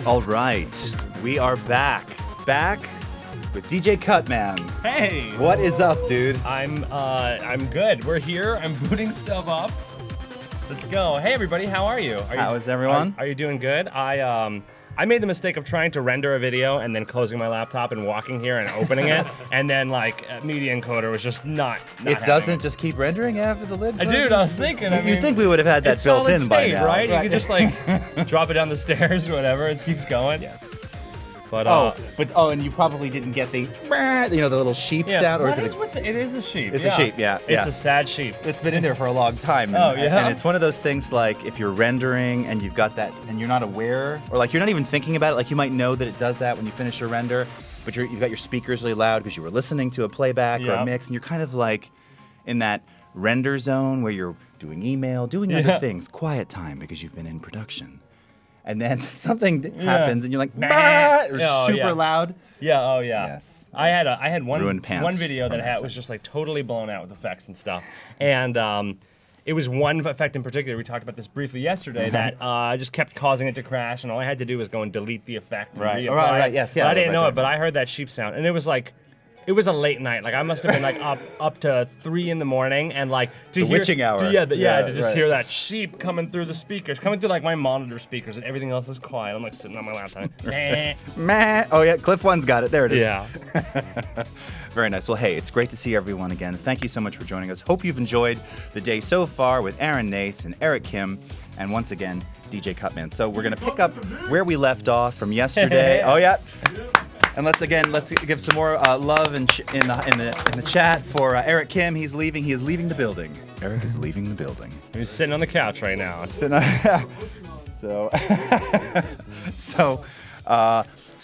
All right, we are back with DJ Cutman. Hey, what is up, dude? I'm good. We're here. I'm booting stuff up. Let's go. Hey, everybody. How are you? How is everyone? Are you doing good? I made the mistake of trying to render a video and then closing my laptop and walking here and opening it, and then Media Encoder was just not It doesn't just keep rendering after the lid. Dude, I was thinking. You'd think we would have had that built in by now, right? You could just drop it down the stairs or whatever. It keeps going. Yes. But and you probably didn't get the the little sheep sound, or it is the sheep. It's a sheep, yeah. It's a sad sheep. It's been in there for a long time. And it's one of those things like if you're rendering and you've got that and you're not aware, or you're not even thinking about it, you might know that it does that when you finish your render, but you've got your speakers really loud because you were listening to a playback or a mix, and you're kind of in that render zone where you're doing email, doing other things, quiet time because you've been in production. And then something happens, and you're like, bah! Or super loud. Yeah. Oh yeah. Yes. I had one video that was just totally blown out with effects and stuff, and it was one effect in particular. We talked about this briefly yesterday that just kept causing it to crash, and all I had to do was go and delete the effect and reapply. Right. Yes. Yeah. But I didn't know it, but I heard that sheep sound, and it was it was a late night. I must have been up to 3 in the morning, and to hear witching hour. To just hear that sheep coming through the speakers, coming through my monitor speakers, and everything else is quiet. I'm sitting on my laptop. Meh. Oh yeah, Cliff One's got it. There it is. Yeah. Very nice. Well, hey, it's great to see everyone again. Thank you so much for joining us. Hope you've enjoyed the day so far with Aaron Nace and Eric Kim, and once again, DJ Cutman. So we're gonna pick up where we left off from yesterday. Oh yeah. And let's give some more love in the chat for Eric Kim. He is leaving the building. Eric is leaving the building. He's sitting on the couch right now. So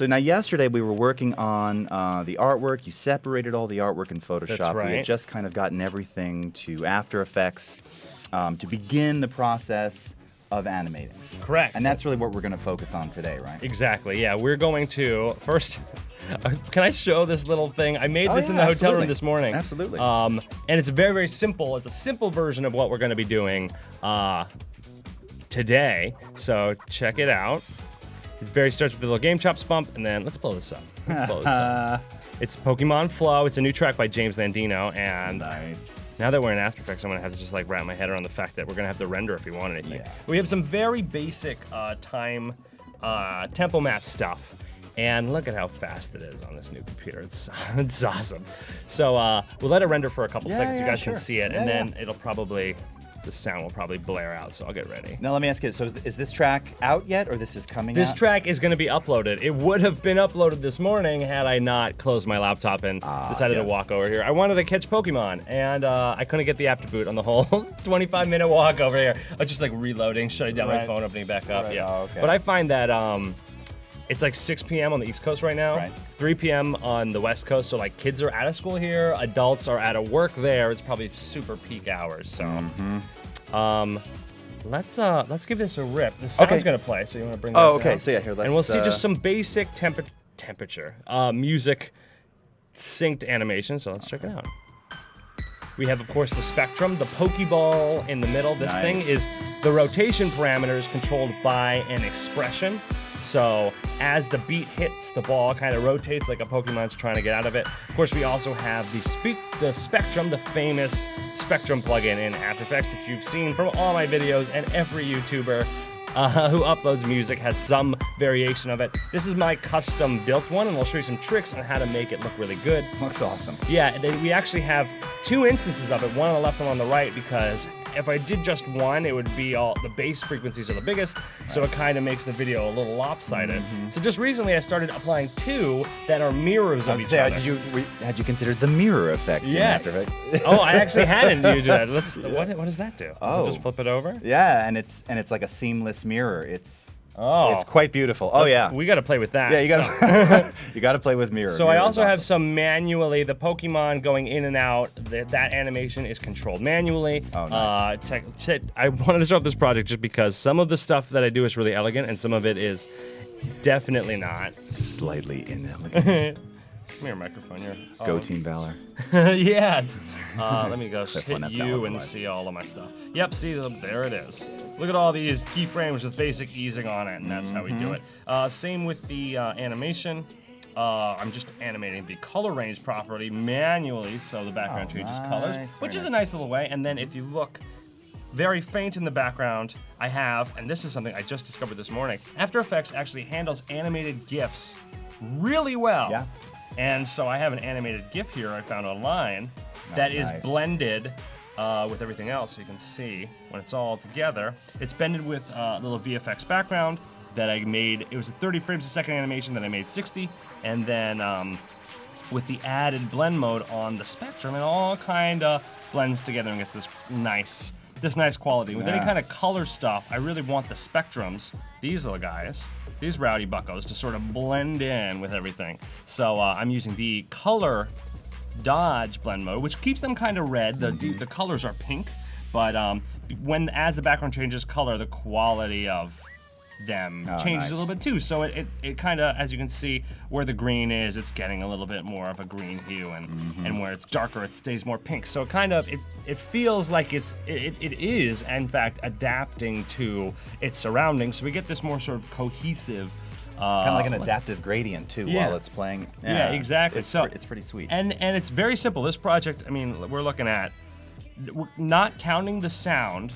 now yesterday we were working on the artwork. You separated all the artwork in Photoshop. That's right. We had just kind of gotten everything to After Effects to begin the process of animating. Correct. And that's really what we're going to focus on today, right? Exactly, yeah. We're going to, first, can I show this little thing? I made this in the hotel room this morning. Absolutely. And it's very, very simple. It's a simple version of what we're going to be doing today. So check it out. It starts with a little Game Chops bump, and then let's blow this up. It's Pokemon Flow. It's a new track by James Landino, and nice. Now that we're in After Effects, I'm gonna have to just wrap my head around the fact that we're gonna have to render if we want anything. Yeah. We have some very basic tempo map stuff, and look at how fast it is on this new computer. It's awesome. So we'll let it render for a couple seconds. You guys can see it, and then the sound will probably blare out, so I'll get ready. Now let me ask you, so is this track out yet, or this is coming out? This track is going to be uploaded. It would have been uploaded this morning had I not closed my laptop and decided to walk over here. I wanted to catch Pokemon, and I couldn't get the app to boot on the whole 25-minute walk over here. I was just reloading, shutting down my phone, opening it back up. Right. Yeah. Oh, okay. But I find that it's 6 p.m. on the East Coast right now, 3 p.m. on the West Coast, so kids are out of school here, adults are out of work there. It's probably super peak hours, so let's give this a rip. The sound's gonna play, so you want to bring that down? okay. So yeah, here, let's... And we'll see just some basic temperature, music synced animation, so let's check it out. We have, of course, the spectrum, the Pokeball in the middle. This thing is the rotation parameters controlled by an expression. So as the beat hits, the ball kind of rotates like a Pokemon's trying to get out of it. Of course, we also have the Spectrum, the famous Spectrum plugin in After Effects that you've seen from all my videos, and every YouTuber who uploads music has some variation of it. This is my custom built one, and I'll show you some tricks on how to make it look really good. Looks awesome. Yeah, we actually have 2 instances of it, one on the left and one on the right, because if I did just one, it would be all the bass frequencies are the biggest, so it kind of makes the video a little lopsided. So just recently, I started applying 2 that are mirrors of each other. Had you considered the mirror effect? In After Effects? Oh, I actually hadn't used that. What does that do? Oh, does it just flip it over? Yeah, and it's like a seamless mirror. It's quite beautiful. We got to play with that. Yeah, you got to play with mirror. So I also have some manually, the Pokemon going in and out. That animation is controlled manually. Oh, nice. I wanted to show up this project just because some of the stuff that I do is really elegant, and some of it is definitely not. Slightly inelegant. Come here, microphone. Here. Go Team Valor. Yes. Let me go hit fun at you Valor and Live. see all of my stuff. Yep, see, there it is. Look at all these keyframes with basic easing on it, and that's how we do it. Same with the animation. I'm just animating the color range property manually, so the background changes colors, which is a nice little way. And then if you look very faint in the background, I have, and this is something I just discovered this morning, After Effects actually handles animated GIFs really well. Yeah. And so I have an animated GIF here I found online that is blended with everything else. So you can see when it's all together. It's blended with a little VFX background that I made. It was a 30 frames a second animation that I made 60. And then with the added blend mode on the spectrum, it all kind of blends together and gets this nice quality. With any kind of color stuff, I really want the spectrums, these little guys, these rowdy buccos, to sort of blend in with everything. So I'm using the color dodge blend mode, which keeps them kind of red. The colors are pink, but as the background changes color, the quality of them changes a little bit too. So it kind of, as you can see, where the green is, it's getting a little bit more of a green hue, and where it's darker, it stays more pink. So it feels like it is in fact adapting to its surroundings. So we get this more sort of cohesive. Kind of like an adaptive gradient too while it's playing. Yeah, exactly. It's pretty sweet. And it's very simple. This project, I mean, we're looking at, not counting the sound,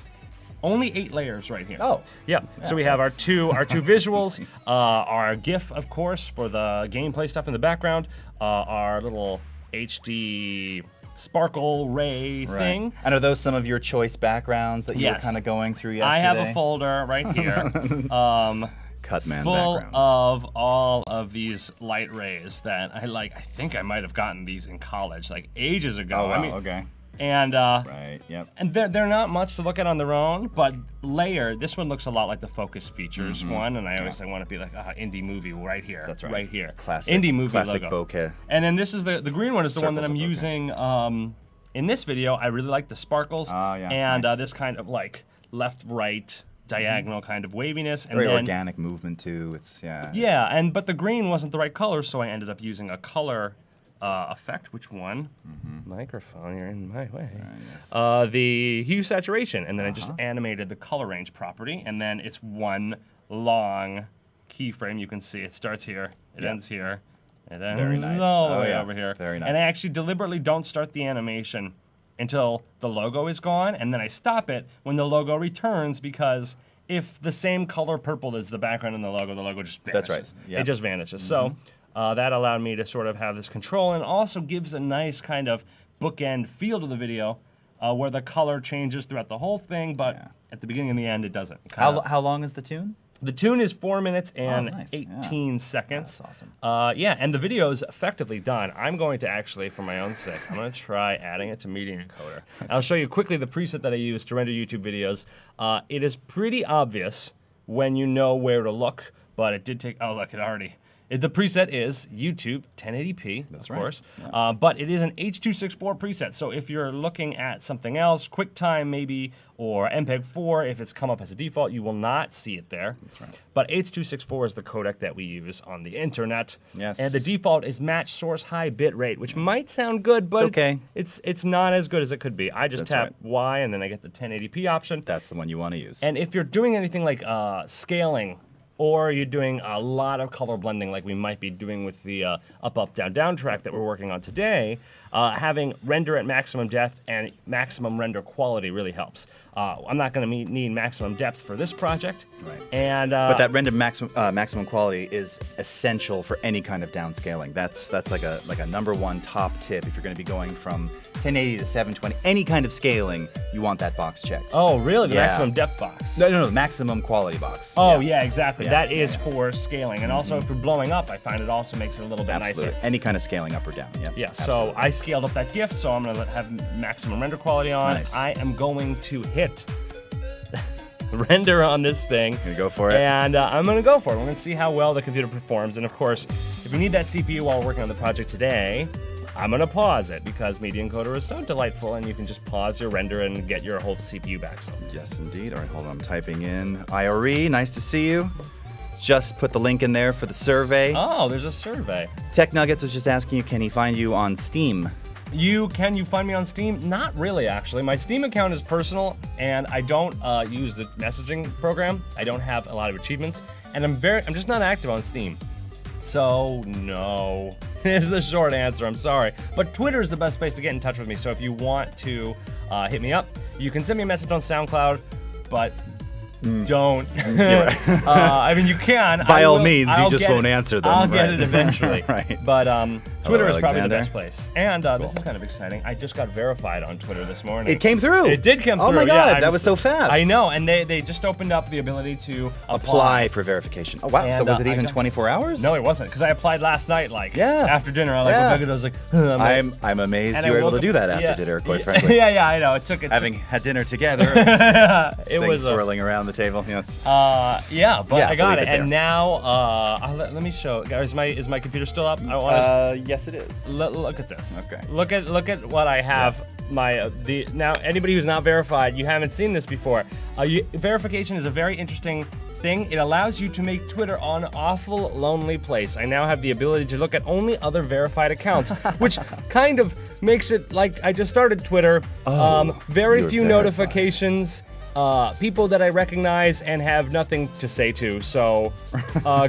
only 8 layers right here. Oh. Yeah. So we have our two visuals, our GIF, of course, for the gameplay stuff in the background, our little HD sparkle ray thing. And are those some of your choice backgrounds that you were kind of going through yesterday? I have a folder right here. Cutman full backgrounds. of all of these light rays that I like. I think I might have gotten these in college, like ages ago. Oh, wow, I mean, okay. And Right, yep. and they're not much to look at on their own, but layered. This one looks a lot like the Focus Features one, and I always want to be like, indie movie right here. That's right. Right here. Classic indie movie classic logo. bokeh. And then this is the green one is the one that I'm Circles of using in this video. I really like the sparkles and nice. this kind of like left-right diagonal kind of waviness. And Very then, organic movement too. It's yeah, but the green wasn't the right color, so I ended up using a color effect. Which one? Microphone, you're in my way. yes. The hue saturation, and then I just animated the color range property, and then it's one long keyframe. You can see it starts here, it ends here, and then Very it's nice. all the Oh, way yeah. over here. Very nice. And I actually deliberately don't start the animation until the logo is gone, and then I stop it when the logo returns, because if the same color purple is the background in the logo just vanishes. That's right. Yep. It just vanishes. So that allowed me to sort of have this control, and also gives a nice kind of bookend feel to the video, where the color changes throughout the whole thing, but at the beginning and the end, it doesn't. How long is the tune? The tune is 4 minutes and nice. 18 seconds. That's awesome. Yeah, and the video is effectively done. I'm going to actually, for my own sake, I'm going to try adding it to Media Encoder. I'll show you quickly the preset that I use to render YouTube videos. It is pretty obvious when you know where to look, but it did take, oh look, it already, the preset is YouTube 1080p, of course, but it is an H.264 preset. So if you're looking at something else, QuickTime maybe, or MPEG-4, if it's come up as a default, you will not see it there. That's right. But H.264 is the codec that we use on the internet. Yes. And the default is match source high bit rate, which might sound good, but It's okay. It's not as good as it could be. I just That's tap right. Y, and then I get the 1080p option. That's the one you want to use. And if you're doing anything like scaling, or you're doing a lot of color blending like we might be doing with the up, up, down, down track that we're working on today, having render at maximum depth and maximum render quality really helps. I'm not going to need maximum depth for this project. Right. And but that render maximum quality is essential for any kind of downscaling. That's like a #1 top tip if you're going to be going from 1080 to 720. Any kind of scaling, you want that box checked. Oh, really? The Yeah. maximum depth box? No, maximum quality box. Oh, yeah, exactly. Yeah. That is for scaling. And also, if you're blowing up, I find it also makes it a little bit Absolutely. nicer. Any kind of scaling up or down. Yeah. Yeah, so I scaled up that GIF, so I'm going to have maximum render quality on. Nice. I am going to hit render on this thing. Gonna go for it. And I'm going to go for it. We're going to see how well the computer performs. And of course, if you need that CPU while working on the project today, I'm going to pause it because Media Encoder is so delightful, and you can just pause your render and get your whole CPU back. So. Yes, indeed. All right, hold on. I'm typing in IRE. Nice to see you. just put the link in there for the survey. Oh, there's a survey. Tech Nuggets was just asking you, can he find you on Steam? You find me on Steam? Not really, actually. My Steam account is personal, and I don't use the messaging program. I don't have a lot of achievements, and I'm just not active on Steam. So no, is the short answer. I'm sorry, but Twitter is the best place to get in touch with me. So if you want to hit me up, you can send me a message on SoundCloud, but don't. I mean, you can. By all means, you just won't answer them. I'll get it eventually. Right. But Twitter is probably the Alexander. best place. And this is kind of exciting. I just got verified on Twitter this morning. It came through. It did come through. Oh my God, yeah, that was so fast. I know, and they just opened up the ability to Apply for verification. Oh wow, so And, was it I even got- 24 hours? No, it wasn't, because I applied last night, Yeah. after dinner. I was like, I'm amazed and you I were able woke to do up- that after yeah, dinner, quite yeah, frankly. yeah, I know. It took Having had dinner together, it things was swirling around the table. Yes. yeah, but Yeah, I got leave it, it and there. now let me show. Guys, is my computer still up? I want to Yes, it is. look at this. Okay. Look at what I have. Now anybody who's not verified, you haven't seen this before. Verification is a very interesting thing. It allows you to make Twitter an awful lonely place. I now have the ability to look at only other verified accounts, which kind of makes it like I just started Twitter. Very you're few verified. notifications. People that I recognize and have nothing to say to. So,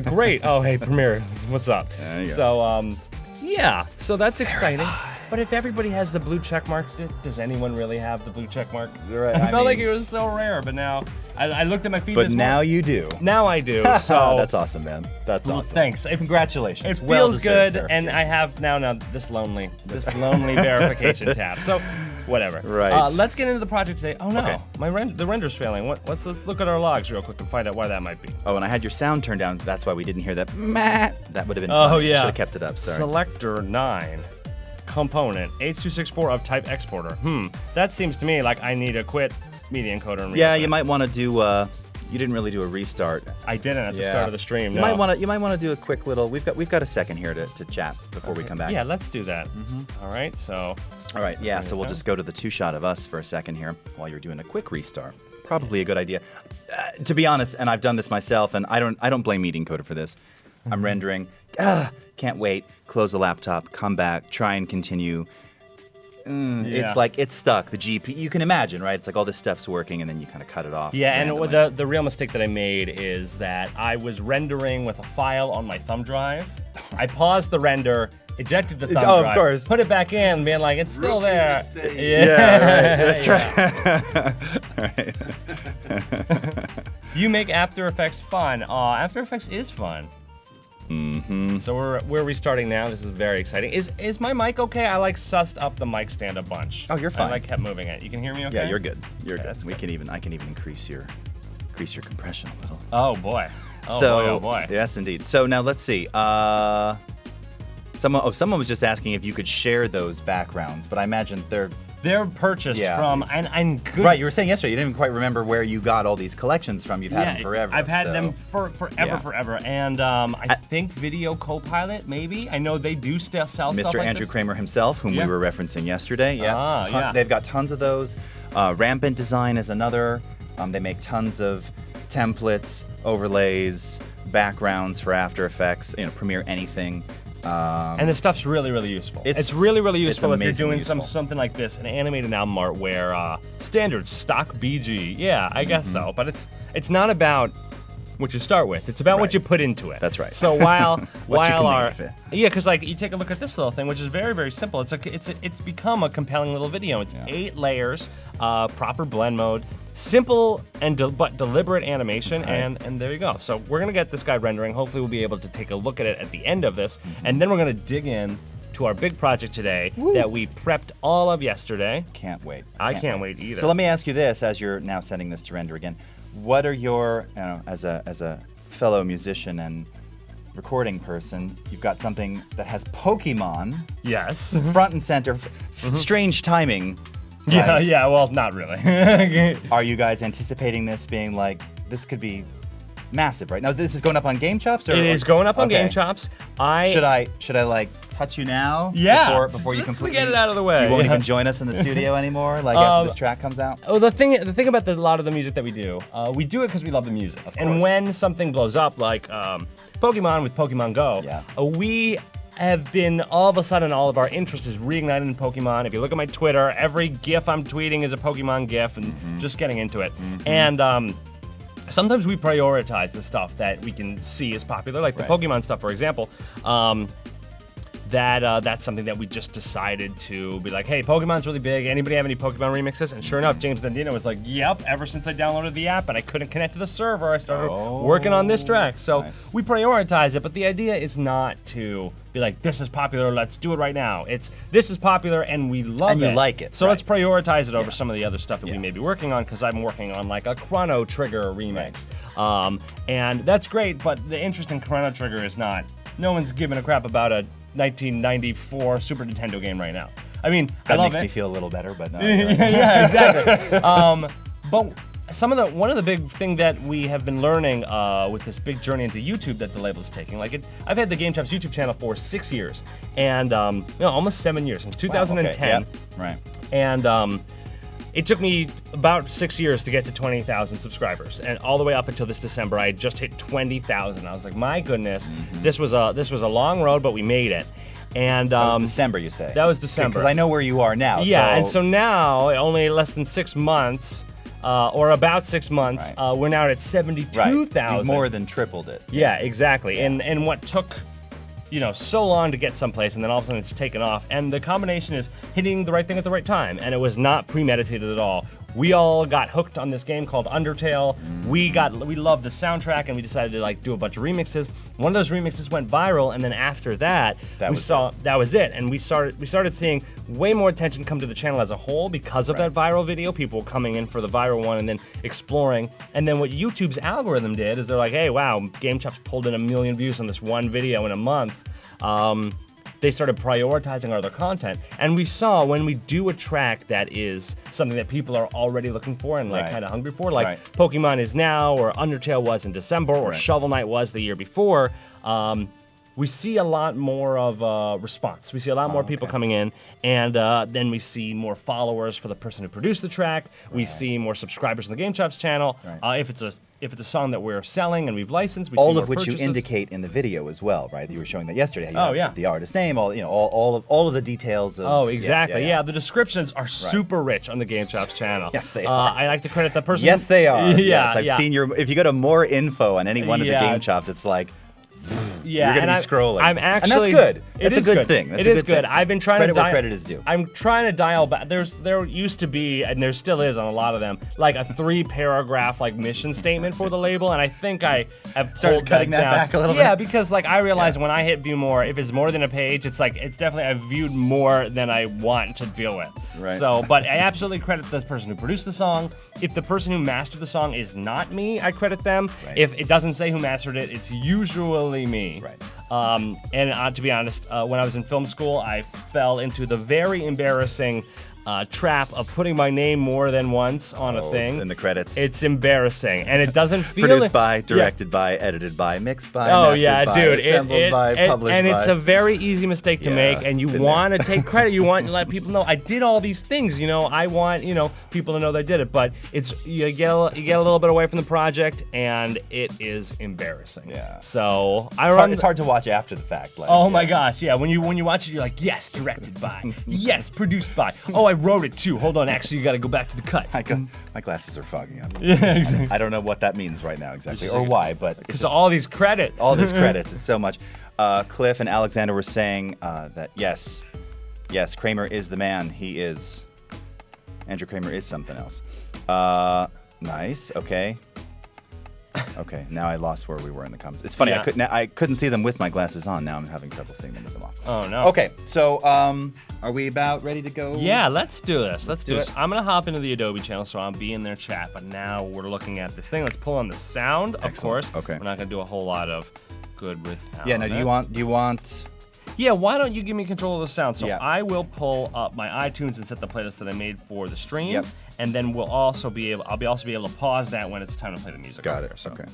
great. Oh, hey, Premiere, what's up? There you go. So, yeah. So that's exciting. But if everybody has the blue check mark, does anyone really have the blue check mark? Right, I I felt like mean- it was so rare, but now I looked at my feed But this now morning. you do. Now I do. So That's awesome, man. That's well, awesome. thanks. Congratulations. It Well feels deserved good, and I verification. have now this lonely verification tab. So, whatever. Right. Let's get into the project today. Oh no, Okay. the render's failing. Let's look at our logs real quick and find out why that might be. Oh, and I had your sound turned down. That's why we didn't hear that. That would have been. Oh funny. yeah. Should have kept it up. Sorry. Selector 9. Component H.264 of type exporter. That seems to me like I need to quit media encoder and Yeah, read you it. might want to do. You didn't really do a restart. I didn't at the Yeah. start of the stream. You no. might want to do a quick little. We've got a second here to chat before we come back. Yeah, let's do that. All right, so All right. Yeah. So we'll Okay. just go to the two shot of us for a second here while you're doing a quick restart. Probably a good idea. To be honest, and I've done this myself, and I don't blame media encoder for this. I'm rendering. Can't wait. Close the laptop. Come back. Try and continue. Yeah. It's like it's stuck. The GPU. You can imagine, right? It's like all this stuff's working, and then you kind of cut it off. yeah, and randomly. the real mistake that I made is that I was rendering with a file on my thumb drive. I paused the render, ejected the thumb Oh, of drive, course. put it back in, being like, it's still there. Yeah, right. That's right. You make After Effects fun. After Effects is fun. Mm-hmm. So we're restarting now. This is very exciting. Is my mic okay? I like sussed up the mic stand a bunch. Oh, you're fine. I like kept moving it. You can hear me okay? Yeah, you're good. You're Okay, good. that's I can even increase your compression a little. Oh boy. Oh so boy. Oh boy. yes, indeed. So now let's see. Someone was just asking if you could share those backgrounds, but I imagine They're purchased Yeah. from and good. right. You were saying yesterday you didn't even quite remember where you got all these collections from. You've had them forever. I've had so- them forever, Yeah. forever. And I think Video Copilot, maybe. I know they do still sell stuff Mr. like Andrew this. Kramer himself, whom Yeah. we were referencing yesterday. Yeah. Yeah. They've got tons of those. Rampant Design is another. They make tons of templates, overlays, backgrounds for After Effects, Premiere anything. And the stuff's really, really useful. It's- It's really, really it's useful if you're amazingly doing useful. something like this, an animated album art where standard stock BG. Yeah, I guess so. But it's not about what you start with. It's about what Right. you put into it. That's right. So while What you can our make of it. yeah, because like you take a look at this little thing, which is very, very simple. It's become a compelling little video. It's 8 layers, proper blend mode. Simple but deliberate animation, and there you go. So we're gonna get this guy rendering. Hopefully, we'll be able to take a look at it at the end of this, and then we're gonna dig in to our big project today that we prepped all of yesterday. Can't wait. I can't wait either. So let me ask you this: as you're now sending this to render again, what are your, as a fellow musician and recording person, you've got something that has Pokemon Yes. front and center. Strange timing. Yeah. right? Yeah. Well, not really. Are you guys anticipating this being like this could be massive, right? Now this is going up on Game Chops, or It is going up on okay. Game Chops. Should I like touch you now? Yeah. Before you Let's completely get it out of the way. You won't Yeah. even join us in the studio anymore, like after this track comes out. Oh, the thing about a lot of the music that we do it because we love the music. And course. when something blows up, like Pokemon with Pokemon Go, we have been all of a sudden all of our interest is reignited in Pokemon. If you look at my Twitter, every GIF I'm tweeting is a Pokemon GIF, and just getting into it. And sometimes we prioritize the stuff that we can see is popular, like the Pokemon stuff, for example. That's something that we just decided to be like, hey, Pokemon's really big. Anybody have any Pokemon remixes? And sure enough, James Dandino was like, yep, ever since I downloaded the app and I couldn't connect to the server, I started working on this track. So we prioritize it, but the idea is not to be like, this is popular, let's do it right now. It's, this is popular and we love it. And you like it. So let's prioritize it over some of the other stuff that we may be working on, because I'm working on like a Chrono Trigger remix. And that's great, but the interest in Chrono Trigger is not, no one's giving a crap about a 1994 Super Nintendo game right now. I mean, I love it. That makes me feel a little better, but no. Yeah, exactly. But one of the big thing that we have been learning with this big journey into YouTube that the label is taking, I've had the Game Chops YouTube channel for 6 years, and almost 7 years, since 2010. Wow, okay. Yep. Right. And it took me about 6 years to get to 20,000 subscribers, and all the way up until this December, I had just hit 20,000. I was like, my goodness, this was a long road, but we made it. And that was December, you say? That was December. Because I know where you are now. Yeah, and so now, only less than 6 months, or about 6 months, we're now at 72,000. Right. You've more than tripled it. Yeah, exactly. Yeah. And what took so long to get someplace, and then all of a sudden it's taken off. And the combination is hitting the right thing at the right time, and it was not premeditated at all. We all got hooked on this game called Undertale. We loved the soundtrack, and we decided to do a bunch of remixes. One of those remixes went viral, and then after that, that was it. And we started seeing way more attention come to the channel as a whole because of that viral video. People coming in for the viral one and then exploring. And then what YouTube's algorithm did is they're like, hey, wow, Game Chops pulled in 1 million views on this one video in a month. They started prioritizing our other content, and we saw when we do a track that is something that people are already looking for and kind of hungry for, like Pokemon is now, or Undertale was in December, or Shovel Knight was the year before. We see a lot more of response. We see a lot more people coming in, and then we see more followers for the person who produced the track. We see more subscribers on the Game Chops channel. If it's a song that we're selling and we've licensed, we see more all of which purchases. You indicate in the video as well, right? You were showing that yesterday. Oh, yeah. The artist name, all of the details. Of, oh, exactly. Yeah, the descriptions are super rich on the Game Chops channel. Yes, they are. I like to credit the person. Yes, they are. Yeah, yes, I've seen your. If you go to more info on any one of the Game Chops, it's like. Yeah, you're gonna be scrolling. I'm actually, and that's good. It's a good thing. It is good. I've been trying credit to where credit is due. I'm trying to dial back. There used to be, and there still is on a lot of them, like a 3-paragraph mission statement for the label, and I think I have started cutting that back a little bit. Yeah, because I realize when I hit view more, if it's more than a page, it's definitely I've viewed more than I want to deal with. Right. So, but I absolutely credit the person who produced the song. If the person who mastered the song is not me, I credit them. Right. If it doesn't say who mastered it, it's usually me. Right. And to be honest, when I was in film school, I fell into the very embarrassing trap of putting my name more than once on a thing. In the credits. It's embarrassing, and it doesn't feel produced by, directed by, edited by, mixed by, mastered by, dude, assembled by, published and by. it's a very easy mistake to make, and you want to take credit. You want to let people know I did all these things. I want people to know that I did it, but you get a little bit away from the project, and it is embarrassing. Yeah. So it's hard to watch after the fact. My gosh, yeah. When you watch it, you're like, yes, directed by, yes, produced by. Oh, I wrote it too. Hold on, actually, you got to go back to the cut. My glasses are fogging up. Yeah, exactly. I don't know what that means right now exactly, or why, but because of all these credits. All these credits, it's so much. Cliff and Alexander were saying that yes, Kramer is the man. He is. Andrew Kramer is something else. Nice. Okay. Okay, now I lost where we were in the comments. It's funny, Yeah. I couldn't see them with my glasses on. Now I'm having trouble seeing them with them off. Oh, no. Okay, so are we about ready to go? Yeah, let's do this. Let's do do this. it. I'm going to hop into the Adobe channel, so I'll be in their chat. But now we're looking at this thing. Let's pull on the sound, of Excellent. course. Okay. We're not going to do a whole lot of good without Yeah, now do you want Yeah, why don't you give me control of the sound? So Yeah. I will pull up my iTunes and set the playlist that I made for the stream. Yep. And then I'll also be able to pause that when it's time to play the music. Got on it. there, so. Okay.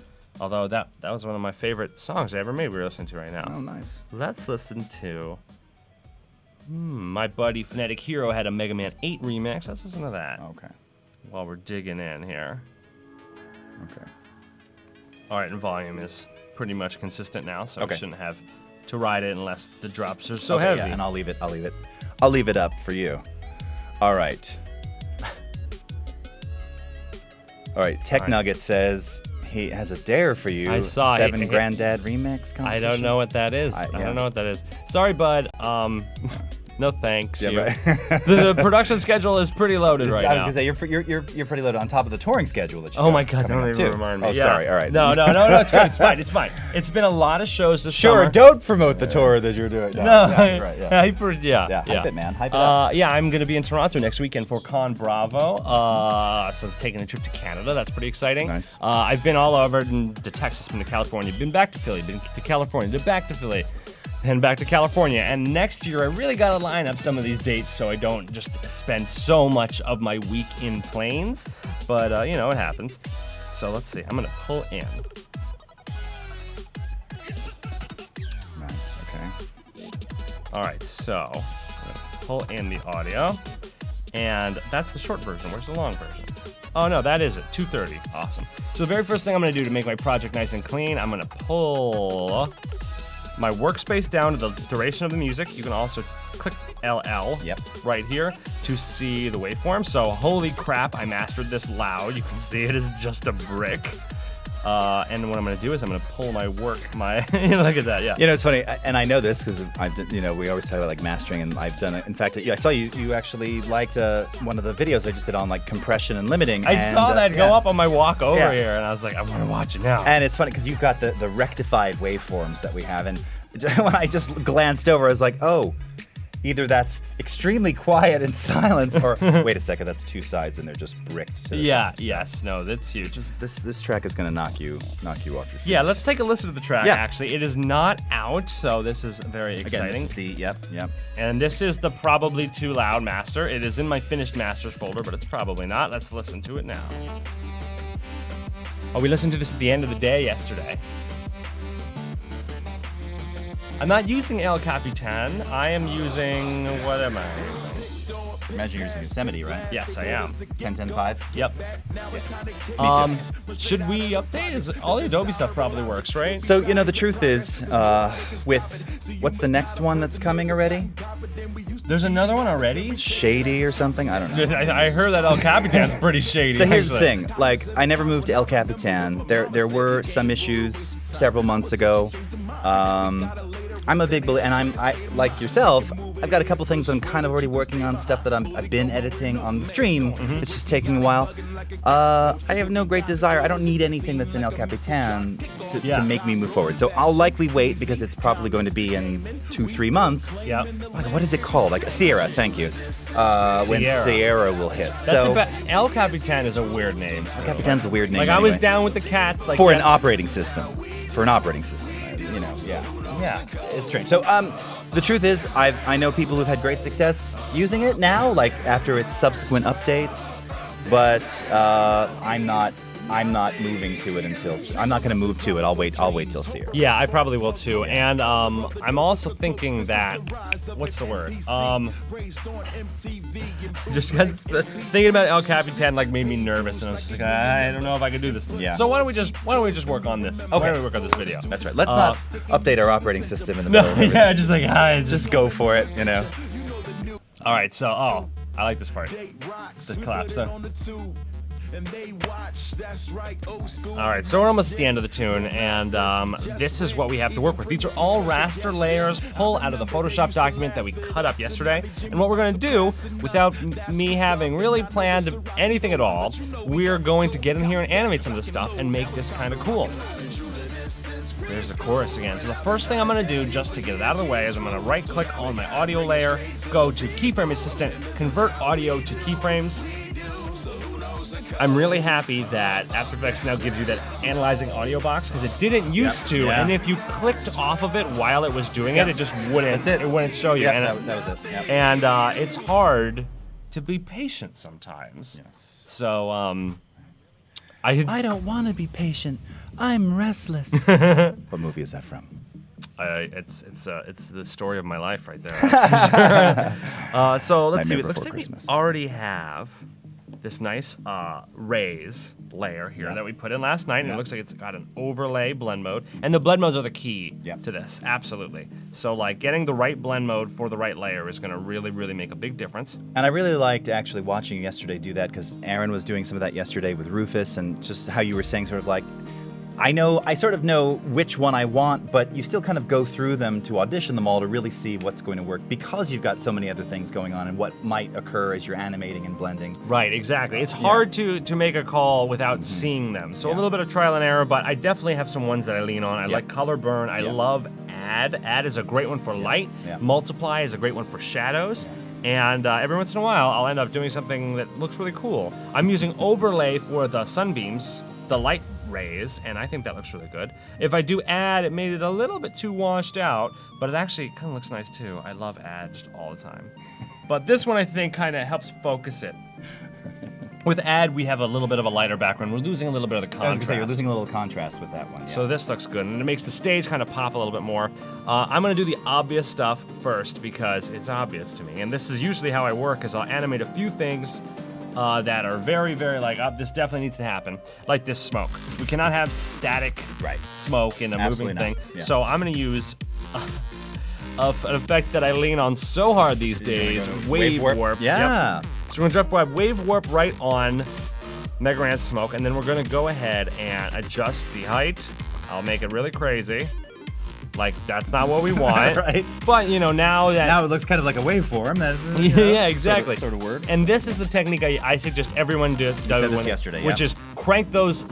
Although that was one of my favorite songs I ever made. We're listening to right now. Oh, nice. Let's listen to. My buddy Phonetic Hero had a Mega Man 8 remix. Let's listen to that. Okay. While we're digging in here. Okay. All right, and volume is pretty much consistent now, so Okay. we shouldn't have to ride it unless the drops are so Okay, heavy. yeah, and I'll leave it up for you. All right. All right. Tech All right. Nugget says he has a dare for you. I saw it. 7 Granddad remix competition. I don't know what that is. I don't know what that is. Sorry, bud. No thanks. Yeah, you. right. the production schedule is pretty loaded right I was now. gonna say you're pretty loaded on top of the touring schedule that you. Oh my God! coming Don't up, even too. remind me. Oh, Yeah. sorry. All right. No. It's good. It's fine. It's fine. It's been a lot of shows this Sure. summer. Don't promote the tour that you're doing. No. Yeah, right. Yeah. Yeah. Hype it, man. Hype it up. Yeah, I'm gonna be in Toronto next weekend for Con Bravo. So taking a trip to Canada. That's pretty exciting. Nice. I've been all over to Texas, been to California, been back to Philly, been to California, been back to Philly. And back to California. And next year, I really got to line up some of these dates so I don't just spend so much of my week in planes. But, it happens. So let's see. I'm going to pull in. Nice. Okay. All right, so I'm going to pull in the audio. And that's the short version. Where's the long version? Oh, no, that is it. 2:30. Awesome. So the very first thing I'm going to do to make my project nice and clean, I'm going to pull my workspace down to the duration of the music. You can also click LL right here to see the waveform. So holy crap, I mastered this loud. You can see it is just a brick. And what I'm going to do is I'm going to pull my look at that, yeah. It's funny, and I know this because I've done, we always talk about like mastering, and I've done it. In fact, I saw you actually liked one of the videos I just did on like compression and limiting. I saw that go up on my walk over Yeah. here, and I was like, I want to watch it now. And it's funny because you've got the rectified waveforms that we have, and when I just glanced over, I was like, oh, either that's extremely quiet and silence, or wait a second, that's two sides and they're just bricked to the top. So Yes, no, that's huge. this track is gonna knock you off your feet. Yeah, let's take a listen to the track, Yeah. actually. It is not out, so this is very exciting. Again, this is the yep. And this is the probably too loud master. It is in my finished masters folder, but it's probably not. Let's listen to it now. Oh, we listened to this at the end of the day yesterday. I'm not using El Capitan. I am using, what am I using? Imagine you're using Yosemite, right? Yes, I am. 10.10.5. Yep. Me too. Should we update? All the Adobe stuff probably works, right? So, the truth is, with what's the next one that's coming already? There's another one already? Shady or something? I don't know. I heard that El Capitan's pretty shady. So here's actually. the thing, like, I never moved to El Capitan. There were some issues several months ago. I'm a big believer, and I like yourself, I've got a couple things I'm kind of already working on, stuff that I've been editing on the stream. Mm-hmm. It's just taking a while. I have no great desire. I don't need anything that's in El Capitan to make me move forward. So I'll likely wait because it's probably going to be in 2-3 months. Yep. What is it called? Like Sierra, thank you. When Sierra will hit. El Capitan is a weird name. El Capitan's a weird name. Like, anyway. I was down with the cats. Like, For an operating system. Yeah. It's strange. So, the truth is, I know people who've had great success using it now, like after its subsequent updates, but I'm not moving to it until I'm not going to move to it. I'll wait till Sierra. Yeah, I probably will too. And I'm also thinking that, what's the word? Just thinking about El Capitan made me nervous, and I was just like, I don't know if I can do this. Yeah. So why don't we just work on this? Okay. Why don't we work on this video? That's right. Let's not update our operating system in the middle. No, of yeah, just like just go for it. All right, so I like this part. The collapse there. All right, so we're almost at the end of the tune, and this is what we have to work with. These are all raster layers pulled out of the Photoshop document that we cut up yesterday. And what we're going to do, without me having really planned anything at all, we're going to get in here and animate some of this stuff and make this kind of cool. There's the chorus again. So the first thing I'm going to do, just to get it out of the way, is I'm going to right-click on my audio layer, go to Keyframe Assistant, convert audio to keyframes. I'm really happy that After Effects now gives you that analyzing audio box, because it didn't used to, and if you clicked off of it while it was doing it just wouldn't. It wouldn't show you. Yeah, that was it. Yep. And it's hard to be patient sometimes. Yes. So I don't want to be patient. I'm restless. What movie is that from? It's the story of my life right there. So let's see. It looks like we already have this nice raise layer here that we put in last night, and it looks like it's got an overlay blend mode. And the blend modes are the key to this, absolutely. So like getting the right blend mode for the right layer is going to really, really make a big difference. And I really liked actually watching you yesterday do that, because Aaron was doing some of that yesterday with Rufus, and just how you were saying sort of like, I sort of know which one I want, but you still kind of go through them to audition them all to really see what's going to work, because you've got so many other things going on and what might occur as you're animating and blending. Right, exactly. It's hard to make a call without seeing them. So a little bit of trial and error, but I definitely have some ones that I lean on. I like Color Burn. I love Add. Add is a great one for light. Multiply is a great one for shadows. And every once in a while, I'll end up doing something that looks really cool. I'm using Overlay for the sunbeams, the light rays, and I think that looks really good. If I do Add, it made it a little bit too washed out, but it actually kind of looks nice too. I love Add just all the time. But this one I think kind of helps focus it. With Add, we have a little bit of a lighter background. We're losing a little bit of the contrast. I was going to say, you're losing a little contrast with that one. So this looks good, and it makes the stage kind of pop a little bit more. I'm going to do the obvious stuff first because it's obvious to me. And this is usually how I work, is I'll animate a few things that are very, very like, this definitely needs to happen. Like this smoke. We cannot have static smoke in a moving thing. Yeah. So I'm going to use an effect that I lean on so hard these days, Wave Warp. Yeah. Yep. So we're going to drop Wave Warp right on Mega Ran Smoke, and then we're going to go ahead and adjust the height. I'll make it really crazy. Like, that's not what we want. Right. But, you know, now it looks kind of like a waveform. Yeah, exactly. Sort of works. And this is the technique I suggest everyone do. You said this yesterday, which is crank those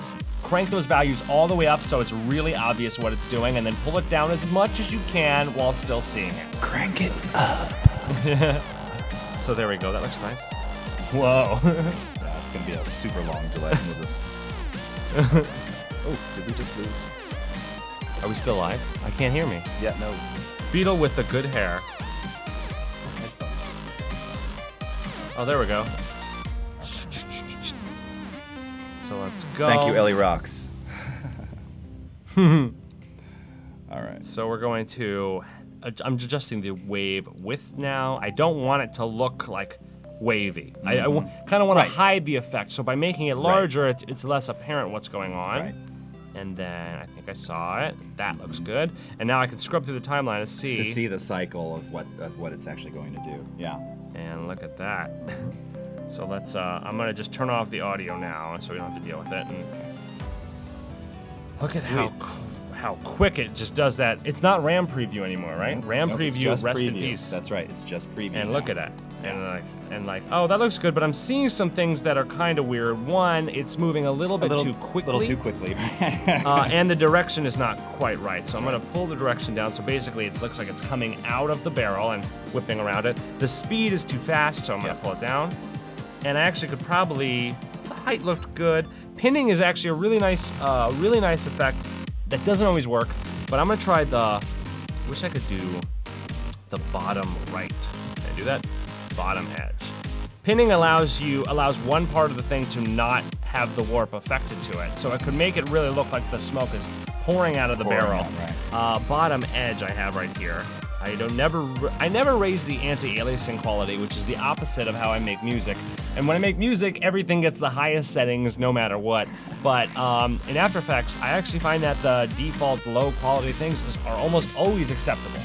values all the way up so it's really obvious what it's doing, and then pull it down as much as you can while still seeing it. Crank it up. So there we go. That looks nice. Whoa. It's going to be a super long delay with this. Oh, did we just lose? Are we still live? I can't hear me. Yeah, no. Beetle with the good hair. Oh, there we go. So let's go. Thank you, Ellie Rocks. All right. So we're going to... I'm adjusting the wave width now. I don't want it to look like wavy. I kind of want to hide the effect. So by making it larger, it's less apparent what's going on. Right. And then I think I saw it. That looks good. And now I can scrub through the timeline to see the cycle of what it's actually going to do. Yeah. And look at that. So let's. I'm gonna just turn off the audio now, so we don't have to deal with it. And look at how quick it just does that. It's not RAM preview anymore, right? RAM preview, rest in peace. That's right. It's just preview. And look at that. And like, oh, that looks good, but I'm seeing some things that are kind of weird. One, it's moving a little bit too quickly. A little too quickly. And the direction is not quite right. So I'm going to pull the direction down. So basically, it looks like it's coming out of the barrel and whipping around it. The speed is too fast, so I'm going to pull it down. And I actually could probably... The height looked good. Pinning is actually a really nice effect that doesn't always work. But I'm going to try the... Wish I could do the bottom right. Can I do that? Bottom edge. Pinning allows one part of the thing to not have the warp affected to it, so it could make it really look like the smoke is pouring out of the barrel. Bottom edge I have right here. I never raise the anti-aliasing quality, which is the opposite of how I make music. And when I make music, everything gets the highest settings no matter what. But in After Effects, I actually find that the default low quality things are almost always acceptable.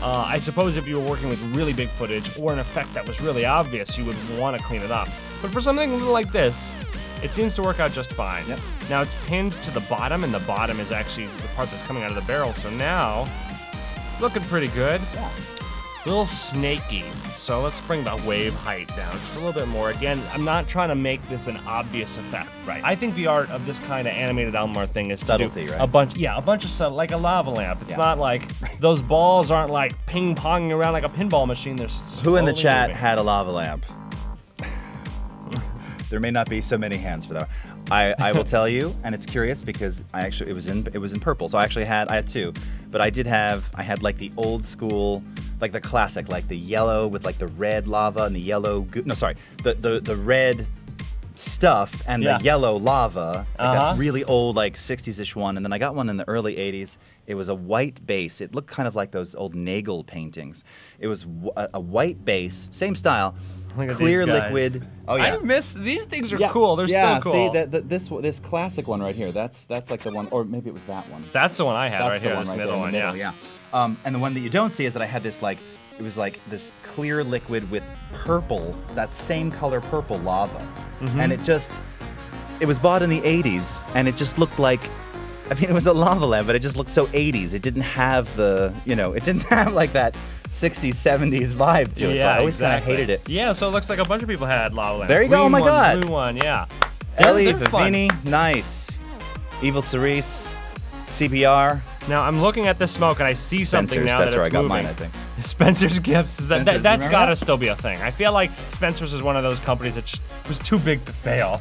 I suppose if you were working with really big footage or an effect that was really obvious, you would want to clean it up. But for something like this, it seems to work out just fine. Yep. Now it's pinned to the bottom, and the bottom is actually the part that's coming out of the barrel. So now, it's looking pretty good. Yeah. A little snaky. So let's bring the wave height down just a little bit more. Again, I'm not trying to make this an obvious effect. Right. I think the art of this kind of animated Almar thing is subtlety, to do right? a bunch of subtlety, like a lava lamp. It's not like those balls aren't like ping-ponging around like a pinball machine. They're Who in the chat moving. had a lava lamp? There may not be so many hands for that. I will tell you, and it's curious because it was in purple. So I had two, but I had like the old school, like the classic, like the yellow with like the red lava and the yellow. The red stuff and Yeah. the yellow lava. I got Uh-huh. really old, like 60s-ish one, and then I got one in the early 80s. It was a white base. It looked kind of like those old Nagel paintings. It was a white base, same style, Look at clear these guys. liquid. Oh yeah. I miss these things are Yeah. cool. They're yeah, still cool. see this classic one right here. That's like the one, or maybe it was that one. That's the one I had That's right the here. one This right middle there one, in the middle, yeah. And the one that you don't see is that I had this like, it was like this clear liquid with purple, that same color purple lava, and it was bought in the 80s, and it just looked like, I mean, it was a lava lamp, but it just looked so 80s. It didn't have the, it didn't have like that 60s, 70s vibe to it. So I always kind of hated it. Yeah, so it looks like a bunch of people had lava lamp. There you go, oh my Green one, God. Blue one, yeah. Ellie, They're fun. Vivini, nice. Evil Cerise, CPR. Now I'm looking at this smoke and I see something Spencer's, now that's that where it's I got moving. mine, I think. Spencer's Gifts, Spencer's, that's remember gotta that? still be a thing. I feel like Spencer's is one of those companies that was too big to fail.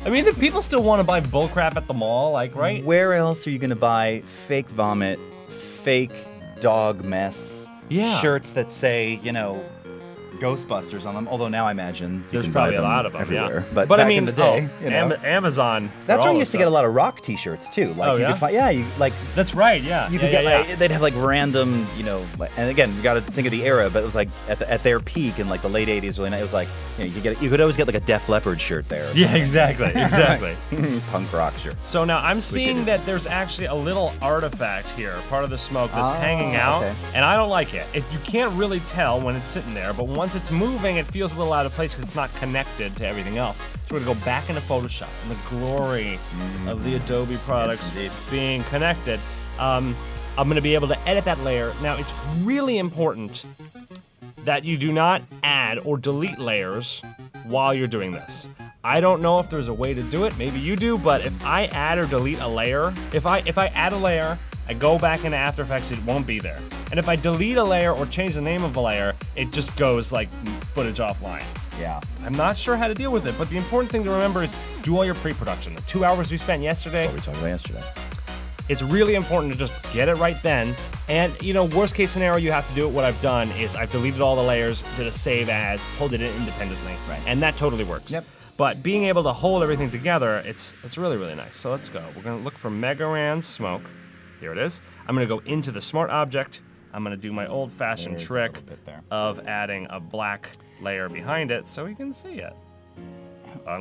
I mean, the people still want to buy bullcrap at the mall, like, right? Where else are you gonna buy fake vomit, fake dog mess, Yeah. shirts that say, Ghostbusters on them? Although now I imagine you There's can probably buy a them lot of them, everywhere. yeah. But I back mean, in the day, Amazon. that's for where all you this used to get a stuff. lot of rock T-shirts too. Like Oh, you yeah? could find, you like. That's right, yeah. You yeah, could yeah, get yeah. they'd have like random, and again, you got to think of the era, but it was like at their peak in like the late 80s, early 90s, it was like, you could always get like a Def Leppard shirt there. Yeah, exactly. Punk rock shirt. So now I'm it seeing is. that there's actually a little artifact here, part of the smoke that's hanging out, okay. and I don't like it. You can't really tell when it's sitting there, but once it's moving, it feels a little out of place because it's not connected to everything else. So we're gonna go back into Photoshop and the glory of the Adobe products indeed. being connected. I'm gonna be able to edit that layer. Now it's really important that you do not add or delete layers while you're doing this. I don't know if there's a way to do it, maybe you do, but if I add or delete a layer, if I add a layer, I go back into After Effects, it won't be there. And if I delete a layer or change the name of a layer, it just goes like footage offline. Yeah. I'm not sure how to deal with it, but the important thing to remember is do all your pre-production. The 2 hours we spent yesterday, What we talked about yesterday. it's really important to just get it right then. And, worst case scenario, you have to do it. What I've done is I've deleted all the layers, did a save as, pulled it in independently. Right. And that totally works. Yep. But being able to hold everything together, it's really, really nice. So let's go. We're going to look for Megaran Smoke. Here it is. I'm going to go into the Smart Object. I'm going to do my old-fashioned There's trick that little bit there. of adding a black layer behind it so we can see it.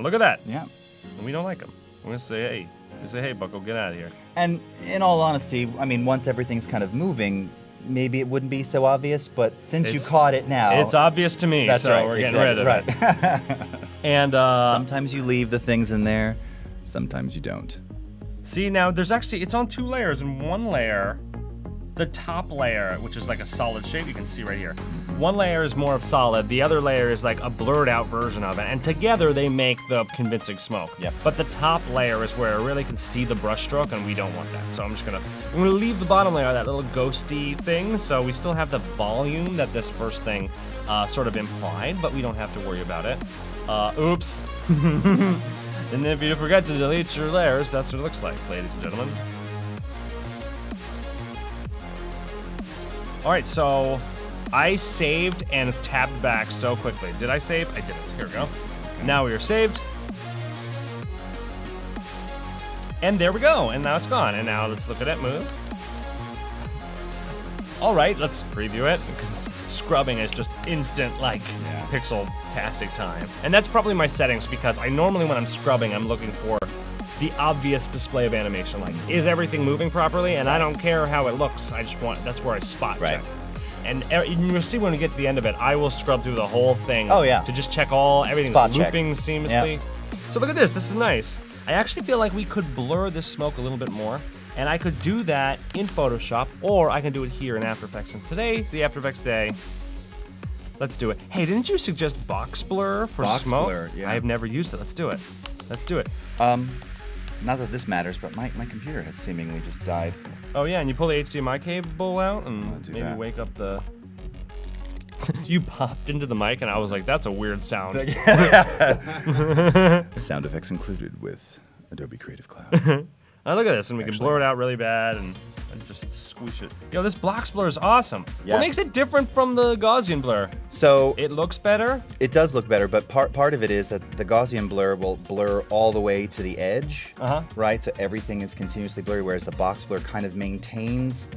Look at that. Yeah. And we don't like them. We're going to say, hey. We say, hey, Bucko, get out of here. And in all honesty, I mean, once everything's kind of moving, maybe it wouldn't be so obvious, but since you It's- caught it now. It's obvious to me, That's so right. we're getting exactly, rid of it. right. And Sometimes you leave the things in there, sometimes you don't. see, now there's actually, it's on 2 layers, and one layer, the top layer, which is like a solid shape, you can see right here. One layer is more of solid, the other layer is like a blurred out version of it, and together they make the convincing smoke. Yep. But the top layer is where I really can see the brush stroke, and we don't want that. So I'm gonna leave the bottom layer, that little ghosty thing, so we still have the volume that this first thing sort of implied, but we don't have to worry about it. Oops. And if you forget to delete your layers, that's what it looks like, ladies and gentlemen. All right, so I saved and tabbed back so quickly. Did I save? I didn't. Here we go. Now we are saved. And there we go. And now it's gone. And now let's look at it move. All right, let's preview it because scrubbing is just instant, like, pixel-tastic time. And that's probably my settings because I normally, when I'm scrubbing, I'm looking for the obvious display of animation. Like, is everything moving properly? And I don't care how it looks. I just want, that's where I spot check. And you'll see when we get to the end of it, I will scrub through the whole thing. Oh, yeah. To just check everything's Spot check. looping seamlessly. Yep. So look at this. This is nice. I actually feel like we could blur this smoke a little bit more. And I could do that in Photoshop, or I can do it here in After Effects. And today's the After Effects day. Let's do it. Hey, didn't you suggest box blur for Box smoke? blur, yeah. I have never used it. Let's do it. Let's do it. Not that this matters, but my computer has seemingly just died. Oh yeah, and you pull the HDMI cable out and do maybe that. wake up the... You popped into the mic and I was like, that's a weird sound. Sound effects included with Adobe Creative Cloud. Look at this, and we can blur it out really bad and just squish it. Yo, this box blur is awesome. Yes. What makes it different from the Gaussian blur? So It looks better? it does look better, but part of it is that the Gaussian blur will blur all the way to the edge, right? So everything is continuously blurry, whereas the box blur kind of maintains.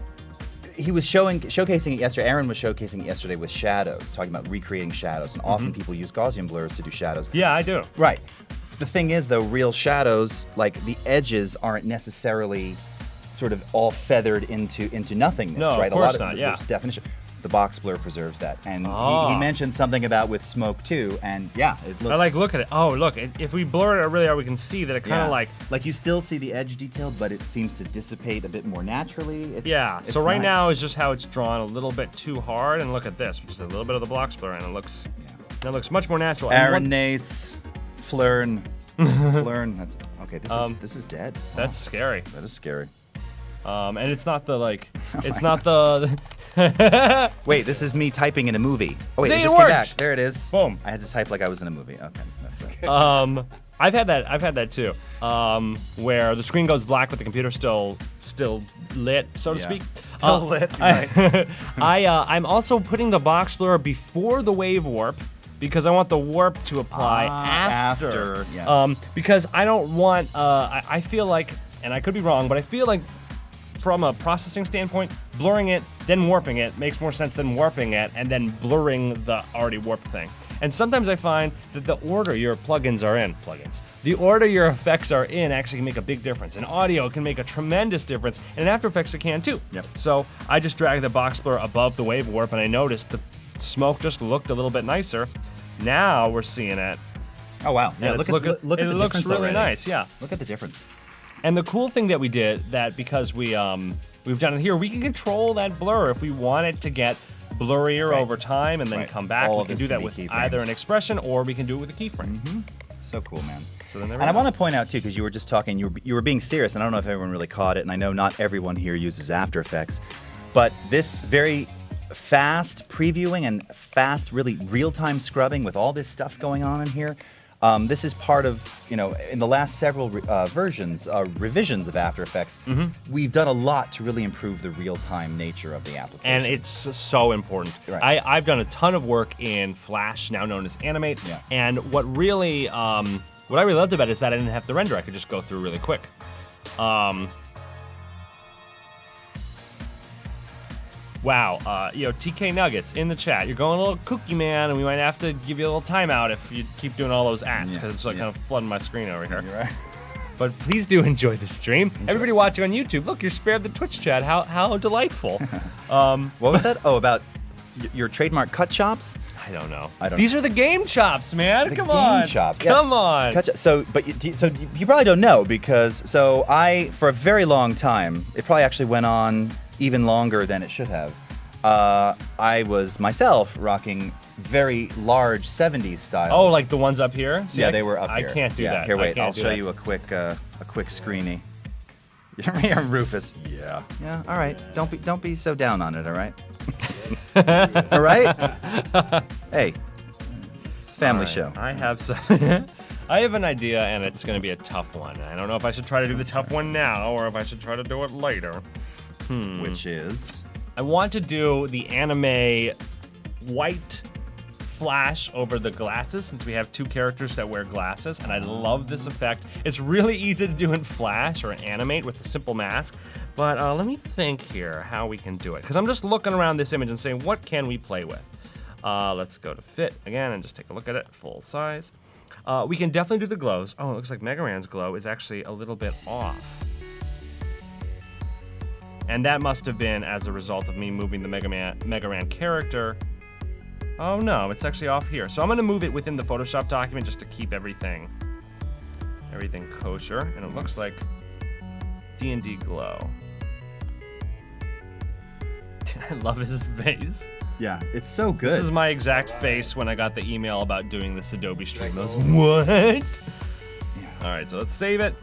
He was showcasing it yesterday. Aaron was showcasing it yesterday with shadows, talking about recreating shadows, and often people use Gaussian blurs to do shadows. Yeah, I do. Right. The thing is, though, real shadows, like the edges, aren't necessarily sort of all feathered into nothingness, No, right? of course a lot not, yeah. There's definition. The box blur preserves that, and he mentioned something about with smoke too, and yeah, it looks. I like look at it. Oh, look! If we blur it really hard, we can see that it kind of like you still see the edge detail, but it seems to dissipate a bit more naturally. It's so right nice. now is just how it's drawn a little bit too hard, and look at this, which is a little bit of the box blur, and it looks much more natural. Aaron Nace, Flern. That's okay. This is dead. That's scary. That is scary. And it's not the like. It's not the. Wait, this is me typing in a movie. Oh wait, See, it it just came works. back. There it is. Boom. I had to type like I was in a movie. Okay, that's it. I've had that too. Where the screen goes black, but the computer's still lit, so to speak. Still lit. Right. I'm also putting the box blur before the wave warp, because I want the warp to apply after. Yes. Because I don't want. I feel like, and I could be wrong, but I feel like, from a processing standpoint, blurring it, then warping it makes more sense than warping it and then blurring the already warped thing. And sometimes I find that the order your the order your effects are in actually can make a big difference. In audio, it can make a tremendous difference, and in After Effects, it can too. Yep. So I just dragged the box blur above the wave warp, and I noticed the smoke just looked a little bit nicer. Now we're seeing it. Oh wow! Yeah, and look at the it looks difference really already. nice. Yeah. Look at the difference. And the cool thing that we did, that because we've done it here, we can control that blur if we want it to get blurrier over time and then come back. We can do that with either an expression or we can do it with a keyframe. So cool, man. So then I want to point out too, because you were just talking, you were being serious, and I don't know if everyone really caught it, and I know not everyone here uses After Effects, but this very fast previewing and fast, really real-time scrubbing with all this stuff going on in here. This is part of, in the last several revisions of After Effects, we've done a lot to really improve the real-time nature of the application. And it's so important. Right. I've done a ton of work in Flash, now known as Animate, and what I really loved about it is that I didn't have to render. I could just go through really quick. Wow, TK Nuggets in the chat. You're going a little kooky, man, and we might have to give you a little timeout if you keep doing all those ads, because it's like kind of flooding my screen over here. You're right. But please do enjoy the stream. Everybody watching on YouTube, look, you're spared the Twitch chat. How delightful. What was that? Oh, about your trademark cut chops? I don't know. These are the game chops, man. Come on. Game chops. Come on. So you probably don't know, because for a very long time, it probably actually went on even longer than it should have. I was myself rocking very large 70s style. Oh, like the ones up here? See, they were up here. I can't do that. Here, wait, I'll show you a quick screeny. You're Rufus. Yeah. Yeah. All right. Don't be so down on it. All right. All right. Hey, it's a family show. I have some. I have an idea, and it's going to be a tough one. I don't know if I should try to do the tough one now or if I should try to do it later. Which is? I want to do the anime white flash over the glasses, since we have two characters that wear glasses, and I love this effect. It's really easy to do in Flash or Animate with a simple mask, but let me think here how we can do it, because I'm just looking around this image and saying, what can we play with? Let's go to fit again and just take a look at it, full size. We can definitely do the glows. Oh, it looks like Mega Man's glow is actually a little bit off. And that must have been as a result of me moving the Mega Man character. Oh no, it's actually off here. So I'm gonna move it within the Photoshop document just to keep everything kosher. And it looks like D&D glow. I love his face. Yeah, it's so good. This is my exact face when I got the email about doing this Adobe stream. I was, what? Yeah. All right, so let's save it.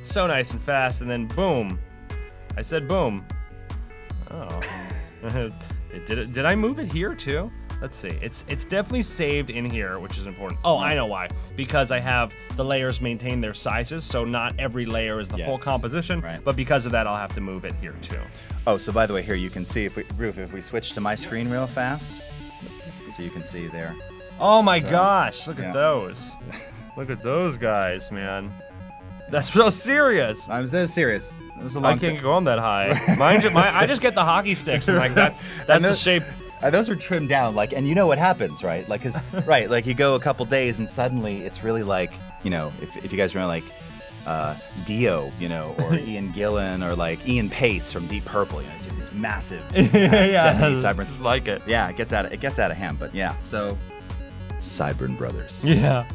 So nice and fast, and then boom. I said boom. Oh. Did I move it here too? Let's see. It's definitely saved in here, which is important. Oh, I know why. Because I have the layers maintain their sizes, so not every layer is the full composition. Right. But because of that, I'll have to move it here too. Oh, so by the way, here you can see if we switch to my screen real fast, so you can see there. Oh my gosh! Look at those. Look at those guys, man. That's so serious. I was that serious. It was a long I can't go on that high. I just get the hockey sticks, and like that's the shape. Those are trimmed down, like, and you know what happens, right? Like, cause like you go a couple days and suddenly it's really like, you know, if you guys remember like Dio, you know, or Ian Gillan, or like Ian Pace from Deep Purple, you know, these massive 70s sideburns. Just like it. Yeah, it gets out of hand, but yeah. So, Sideburn Brothers. Yeah.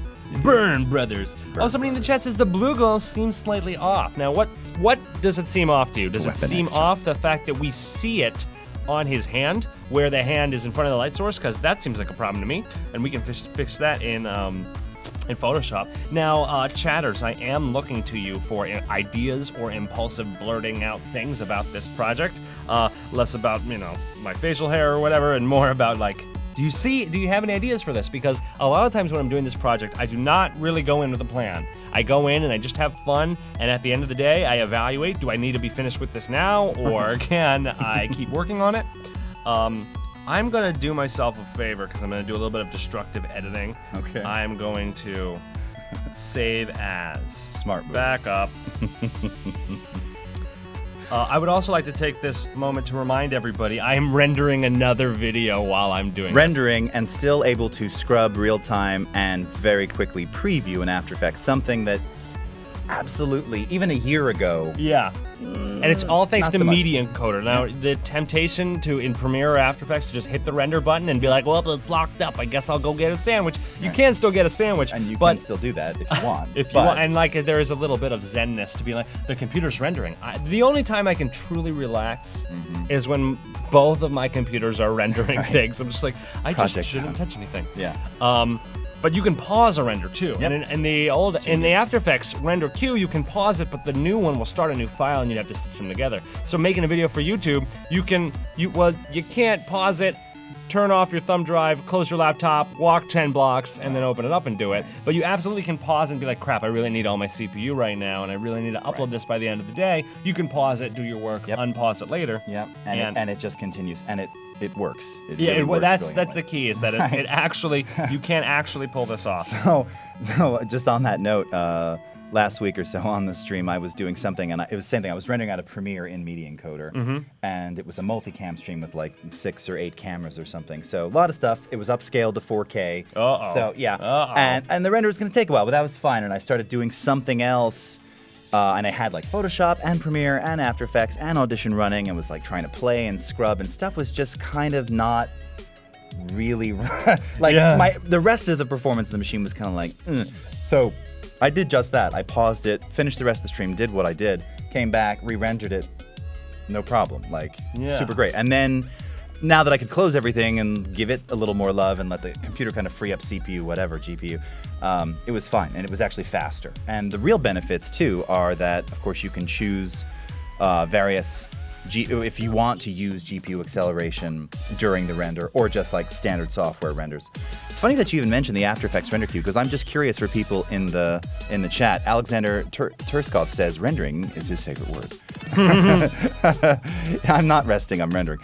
Burn Brothers. Somebody in the chat says the blue glow seems slightly off. Now, what does it seem off to? Does it seem off the fact that we see it on his hand, where the hand is in front of the light source? Because that seems like a problem to me, and we can fix that in Photoshop. Now, chatters, I am looking to you for ideas or impulsive blurting out things about this project. Less about, you know, my facial hair or whatever, and more about like, do you have any ideas for this? Because a lot of times when I'm doing this project, I do not really go in with a plan. I go in and I just have fun, and at the end of the day, I evaluate, do I need to be finished with this now, or can I keep working on it? I'm gonna do myself a favor, because I'm gonna do a little bit of destructive editing. Okay. I'm going to save as. Smart move. Back up. I would also like to take this moment to remind everybody I am rendering another video while I'm doing Rendering and still able to scrub real time and very quickly preview in After Effects, something that absolutely, even a year ago. Yeah. And it's all thanks to so Media Encoder. Now, the temptation in Premiere or After Effects to just hit the render button and be like, well, it's locked up. I guess I'll go get a sandwich. You can still get a sandwich. And you can still do that if you want. If you want. And like, there is a little bit of zenness to be like, the computer's rendering. The only time I can truly relax is when both of my computers are rendering things. I'm just like, I just shouldn't touch anything. Yeah. But you can pause a render too. Yep. And in the After Effects render queue, you can pause it, but the new one will start a new file and you'd have to stitch them together. So making a video for YouTube, you can't pause it, turn off your thumb drive, close your laptop, walk 10 blocks, and then open it up and do it. But you absolutely can pause and be like, crap, I really need all my CPU right now, and I really need to upload this by the end of the day. You can pause it, do your work, unpause it later. Yep. And it just continues, and it works. It really works that's the key, is that it actually, you can actually pull this off. So just on that note, last week or so on the stream, I was doing something, and it was the same thing. I was rendering out a Premiere in Media Encoder, and it was a multicam stream with like 6 or 8 cameras or something. So a lot of stuff. It was upscaled to 4K. So yeah, and the render was going to take a while, but that was fine. And I started doing something else, and I had like Photoshop and Premiere and After Effects and Audition running, and was like trying to play and scrub, and stuff was just kind of not really like the rest of the performance of the machine was kind of like so. I did just that. I paused it, finished the rest of the stream, did what I did, came back, re-rendered it, no problem. Like, super great. And then, now that I could close everything and give it a little more love and let the computer kind of free up CPU, whatever, GPU, it was fine, and it was actually faster. And the real benefits, too, are that, of course, you can choose various if you want to use GPU acceleration during the render, or just like standard software renders. It's funny that you even mentioned the After Effects render queue, because I'm just curious for people in the chat. Alexander Turskov says rendering is his favorite word. I'm not resting, I'm rendering.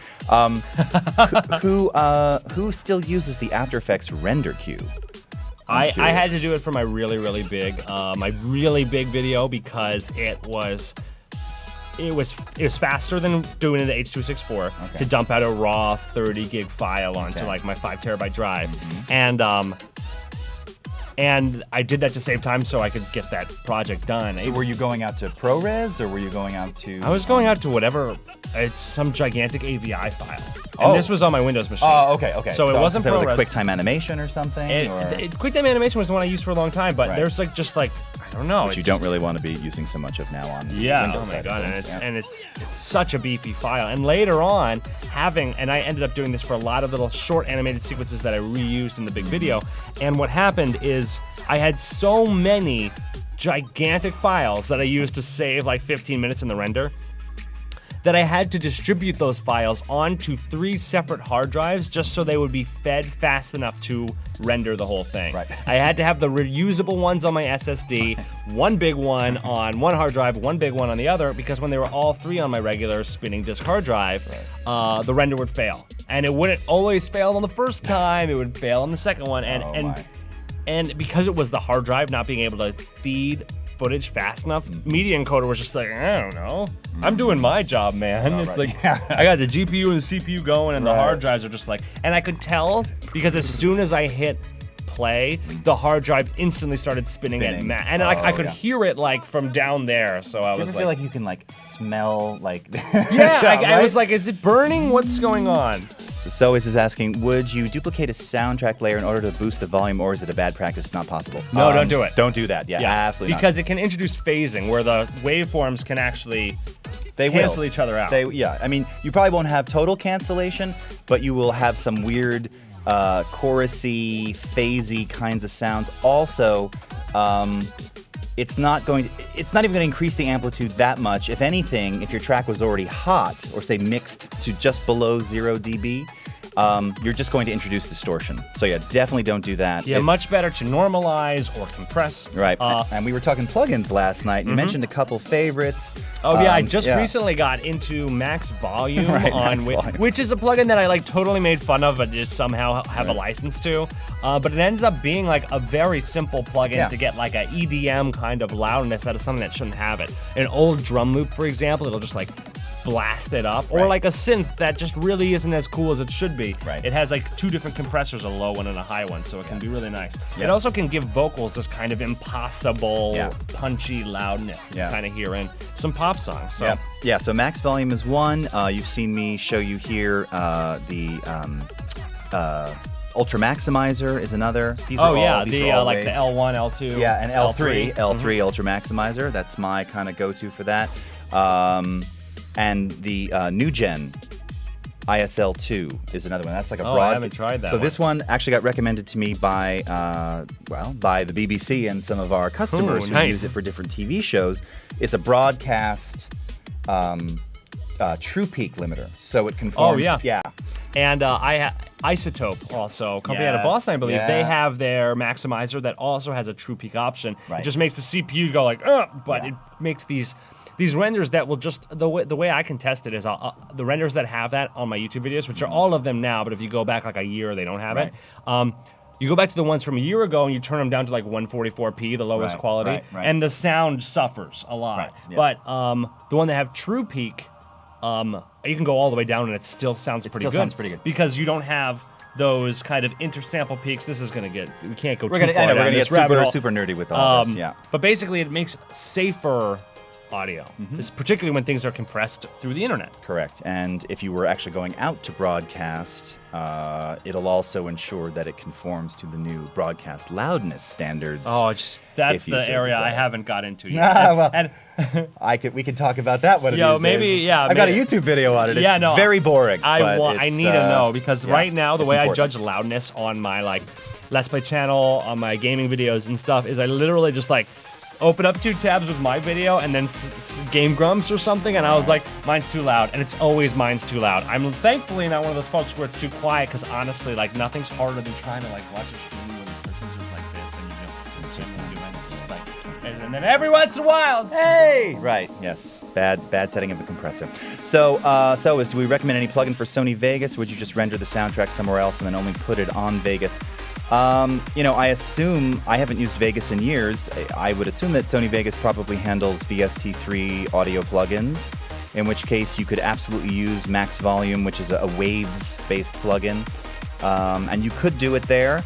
Who still uses the After Effects render queue? I had to do it for my really big video, because it was faster than doing it in H.264 to dump out a raw 30 gig file onto like my 5 terabyte drive, and I did that to save time so I could get that project done. So were you going out to ProRes, or were you going out to? I was going out to whatever. It's some gigantic AVI file. And this was on my Windows machine. Oh, okay. So it wasn't ProRes. It was like QuickTime Animation or something? QuickTime Animation was the one I used for a long time, but there's I don't know. Which you don't really want to be using so much of now on Windows. Oh my god, and it's such a beefy file. And later on, and I ended up doing this for a lot of little short animated sequences that I reused in the big video. And what happened is I had so many gigantic files that I used to save like 15 minutes in the render, that I had to distribute those files onto 3 separate hard drives just so they would be fed fast enough to render the whole thing. Right. I had to have the reusable ones on my SSD, one big one on one hard drive, one big one on the other, because when they were all 3 on my regular spinning disk hard drive, the render would fail. And it wouldn't always fail on the first time, it would fail on the second one. And because it was the hard drive not being able to feed footage fast enough, Media Encoder was just like, I don't know, I'm doing my job, man. It's like, I got the GPU and the CPU going, and the hard drives are just like, and I could tell because as soon as I hit play, the hard drive instantly started spinning at max, and I could hear it like from down there. So I was Do you ever feel like you can like smell like? I was like, is it burning? What's going on? So is asking, would you duplicate a soundtrack layer in order to boost the volume, or is it a bad practice? Not possible. No, don't do it. Don't do that. Yeah, absolutely. Because it can introduce phasing, where the waveforms can actually cancel each other out. I mean, you probably won't have total cancellation, but you will have some weird chorusy, phasey kinds of sounds. Also, it's not even going to increase the amplitude that much. If anything, if your track was already hot, or say mixed to just below 0 dB, you're just going to introduce distortion. So yeah, definitely don't do that. Yeah, much better to normalize or compress. Right, and we were talking plugins last night. You mentioned a couple favorites. Oh yeah, I just recently got into Max Volume which is a plugin that I like totally made fun of, but just somehow have a license to. But it ends up being like a very simple plugin to get like a EDM kind of loudness out of something that shouldn't have it. An old drum loop, for example, it'll just like blast it up, or like a synth that just really isn't as cool as it should be. Right. It has like 2 different compressors, a low one and a high one, so it can be really nice. It also can give vocals this kind of impossible, punchy loudness that you kind of hear in some pop songs. So. Yeah, so Max Volume is one. You've seen me show you here the Ultra Maximizer is another. These are all like waves. the L1, L2. Yeah, and L3 Ultra Maximizer. That's my kind of go-to for that. And the new gen ISL2 is another one. That's like a broad. I haven't tried that. So this one actually got recommended to me by the BBC and some of our customers who use it for different TV shows. It's a broadcast true peak limiter, so it conforms. And Isotope also, company out of Boston, I believe, they have their maximizer that also has a true peak option. It just makes the CPU go like, but it makes these renders that will just, the way I can test it is the renders that have that on my YouTube videos, which are all of them now, but if you go back like a year, they don't have it. You go back to the ones from a year ago and you turn them down to like 144p, the lowest quality, and the sound suffers a lot. But the one that have true peak, you can go all the way down and it still sounds pretty good. Sounds pretty good. Because you don't have those kind of intersample peaks. This is going to get, we can't go too far We're going to get super nerdy with all this, But basically it makes safer audio. It's particularly when things are compressed through the internet. Correct. And if you were actually going out to broadcast, it'll also ensure that it conforms to the new broadcast loudness standards. That's the area I haven't got into yet. We could talk about that one of these days. I've got a YouTube video on it. It's very boring. I need to know, because right now the way I judge loudness on my like Let's Play channel, on my gaming videos and stuff, is I literally just like open up 2 tabs with my video and then Game Grumps or something, and I was like, mine's too loud, and it's always mine's too loud. I'm thankfully not one of those folks where it's too quiet, because honestly, like, nothing's harder than trying to like watch a stream when the person's just like this, and you just do it. It's just like, and then every once in a while, right, yes, bad setting of the compressor. So do we recommend any plugin for Sony Vegas? Would you just render the soundtrack somewhere else and then only put it on Vegas? I assume, I haven't used Vegas in years. I would assume that Sony Vegas probably handles VST3 audio plugins, in which case you could absolutely use Max Volume, which is a Waves-based plugin, and you could do it there.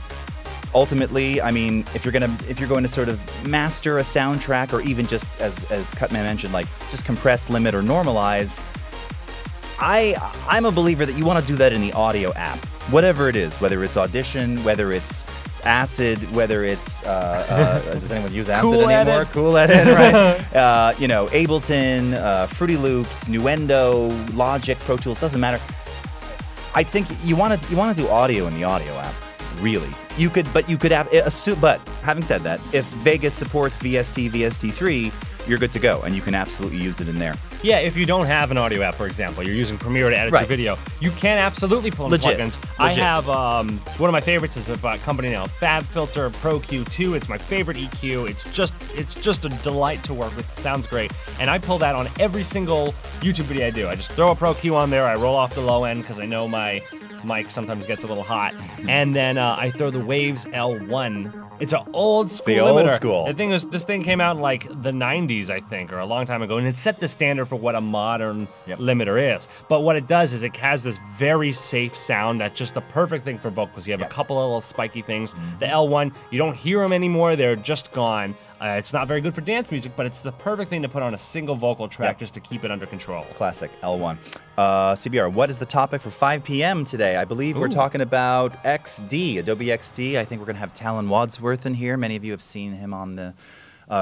Ultimately, I mean, if you're going to sort of master a soundtrack, or even just as Cutman mentioned, like just compress, limit, or normalize, I'm a believer that you want to do that in the audio app. Whatever it is, whether it's Audition, whether it's Acid, whether it's does anyone use Acid anymore? Cool Edit, right? Ableton, Fruity Loops, Nuendo, Logic, Pro Tools, doesn't matter. I think you want to do audio in the audio app. Really, but having said that, if Vegas supports VST, VST3, you're good to go, and you can absolutely use it in there. Yeah, if you don't have an audio app, for example, you're using Premiere to edit your video, you can absolutely pull in Legit. plugins. Legit. I have one of my favorites is a company now, FabFilter Pro Q2. It's my favorite EQ. It's just a delight to work with. It sounds great, and I pull that on every single YouTube video I do. I just throw a Pro Q on there. I roll off the low end because I know my mic sometimes gets a little hot, and then I throw the Waves L1. It's an old school limiter. Old school. The thing is, this thing came out in like the 90s, I think, or a long time ago, and it set the standard for what a modern limiter is. But what it does is it has this very safe sound that's just the perfect thing for vocals. You have a couple of little spiky things. The L1, you don't hear them anymore. They're just gone. It's not very good for dance music, but it's the perfect thing to put on a single vocal track just to keep it under control. Classic L1. CBR, what is the topic for 5 p.m. today? I believe we're talking about XD, Adobe XD. I think we're going to have Talon Wadsworth in here. Many of you have seen him on the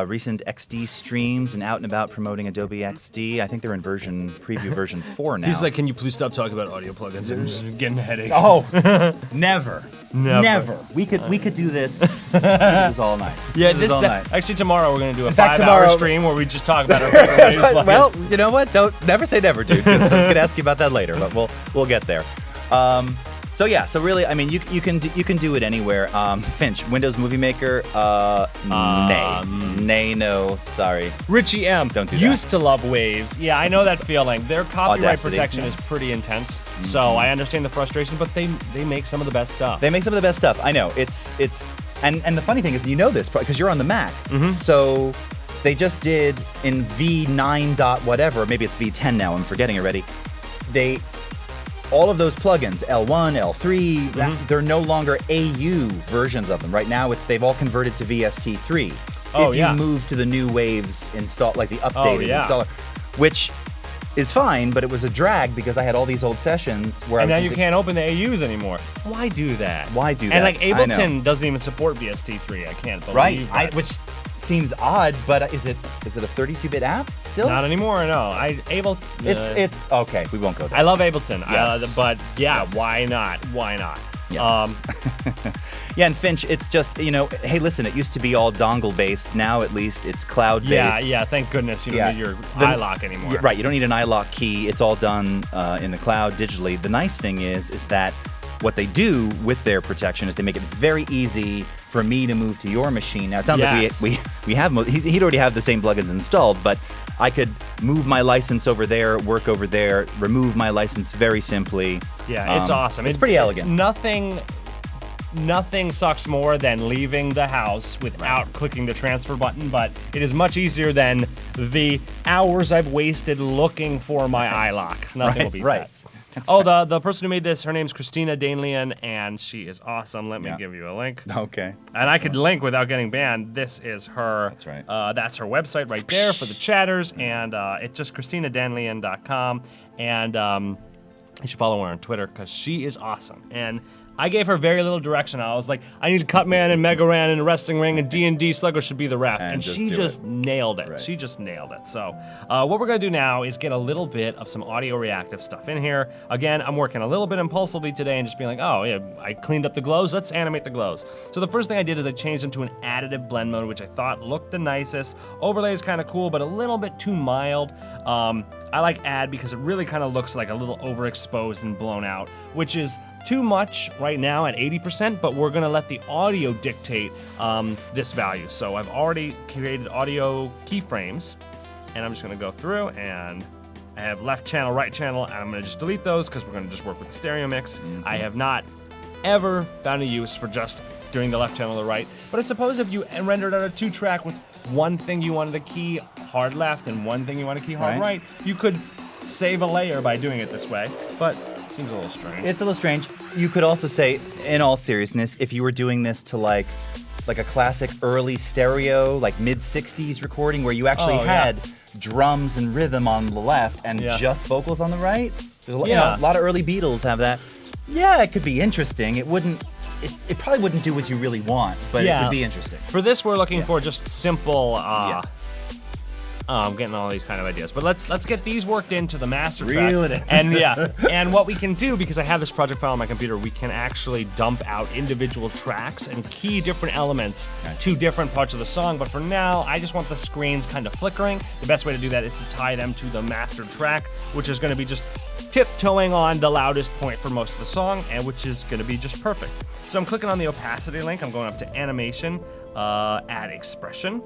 recent XD streams and out and about promoting Adobe XD. I think they're in preview version 4 now. He's like, can you please stop talking about audio plugins? I'm just getting a headache. Oh, never. We could do this. All night. Yeah, actually tomorrow we're gonna do a 5-hour stream where we just talk about our favorite plugins. Well, you know what? Don't never say never, dude. 'Cause I was gonna ask you about that later, but we'll get there. So really, I mean, you can do it anywhere. Finch, Windows Movie Maker, no, sorry. Richie M. Don't do that. Used to love Waves. Yeah, I know that feeling. Their copyright Audacity. protection is pretty intense, so I understand the frustration. But they make some of the best stuff. They make some of the best stuff. I know. And the funny thing is, you know this because you're on the Mac. So they just did in V9 dot whatever, maybe it's V10 now. I'm forgetting already. All of those plugins, L1, L3, they're no longer AU versions of them. Right now, they've all converted to VST3. If you move to the new Waves install, like the updated installer, which is fine, but it was a drag because I had all these old sessions where and now you can't open the AUs anymore. Why do that? And like Ableton doesn't even support VST3. I can't believe that. Which seems odd, but is it a 32-bit app still? Not anymore. No, Ableton. It's okay. We won't go there. I love Ableton. Yes. But why not? Why not? Yes. Yeah, and Finch, it's just, hey, listen, it used to be all dongle-based. Now, at least, it's cloud-based. Yeah, thank goodness you don't need your iLock anymore. Yeah, right, you don't need an iLock key. It's all done in the cloud digitally. The nice thing is that what they do with their protection is they make it very easy for me to move to your machine. Now, it sounds like we have, he'd already have the same plugins installed, but I could move my license over there, work over there, remove my license very simply. Yeah, it's awesome. It's pretty elegant. Nothing sucks more than leaving the house without clicking the transfer button, but it is much easier than the hours I've wasted looking for my iLock. Nothing will beat that. The person who made this, her name's Christina Danelian, and she is awesome. Let me give you a link. Okay. And I could link without getting banned. This is her. That's right. That's her website right there for the chatters, and it's just ChristinaDanelian.com. And you should follow her on Twitter because she is awesome. And I gave her very little direction. I was like, I need Cutman and Mega Ran and Wrestling Ring and D&D Sluggo should be the ref. And she just nailed it. Right. She just nailed it. So what we're going to do now is get a little bit of some audio reactive stuff in here. Again, I'm working a little bit impulsively today and just being like, oh, yeah, I cleaned up the glows. Let's animate the glows. So the first thing I did is I changed them to an additive blend mode, which I thought looked the nicest. Overlay is kind of cool, but a little bit too mild. I like add because it really kind of looks like a little overexposed and blown out, which is too much right now at 80%, but we're gonna let the audio dictate this value. So I've already created audio keyframes, and I'm just gonna go through and I have left channel, right channel, and I'm gonna just delete those because we're gonna just work with the stereo mix. I have not ever found a use for just doing the left channel or right, but I suppose if you rendered out a 2-track with one thing you wanted to key hard left and one thing you want to key hard right, you could save a layer by doing it this way, but it seems a little strange. It's a little strange. You could also say, in all seriousness, if you were doing this to like a classic early stereo, like mid-60s recording where you actually had drums and rhythm on the left and just vocals on the right, there's a lot of early Beatles have that. Yeah, it could be interesting. It wouldn't. It probably wouldn't do what you really want, but it would be interesting. For this, we're looking for just simple Getting all these kind of ideas. But let's get these worked into the master track. Reel it in. And yeah, and what we can do, because I have this project file on my computer, we can actually dump out individual tracks and key different elements to different parts of the song. But for now, I just want the screens kind of flickering. The best way to do that is to tie them to the master track, which is going to be just tiptoeing on the loudest point for most of the song, and which is going to be just perfect. So I'm clicking on the opacity link. I'm going up to animation, add expression.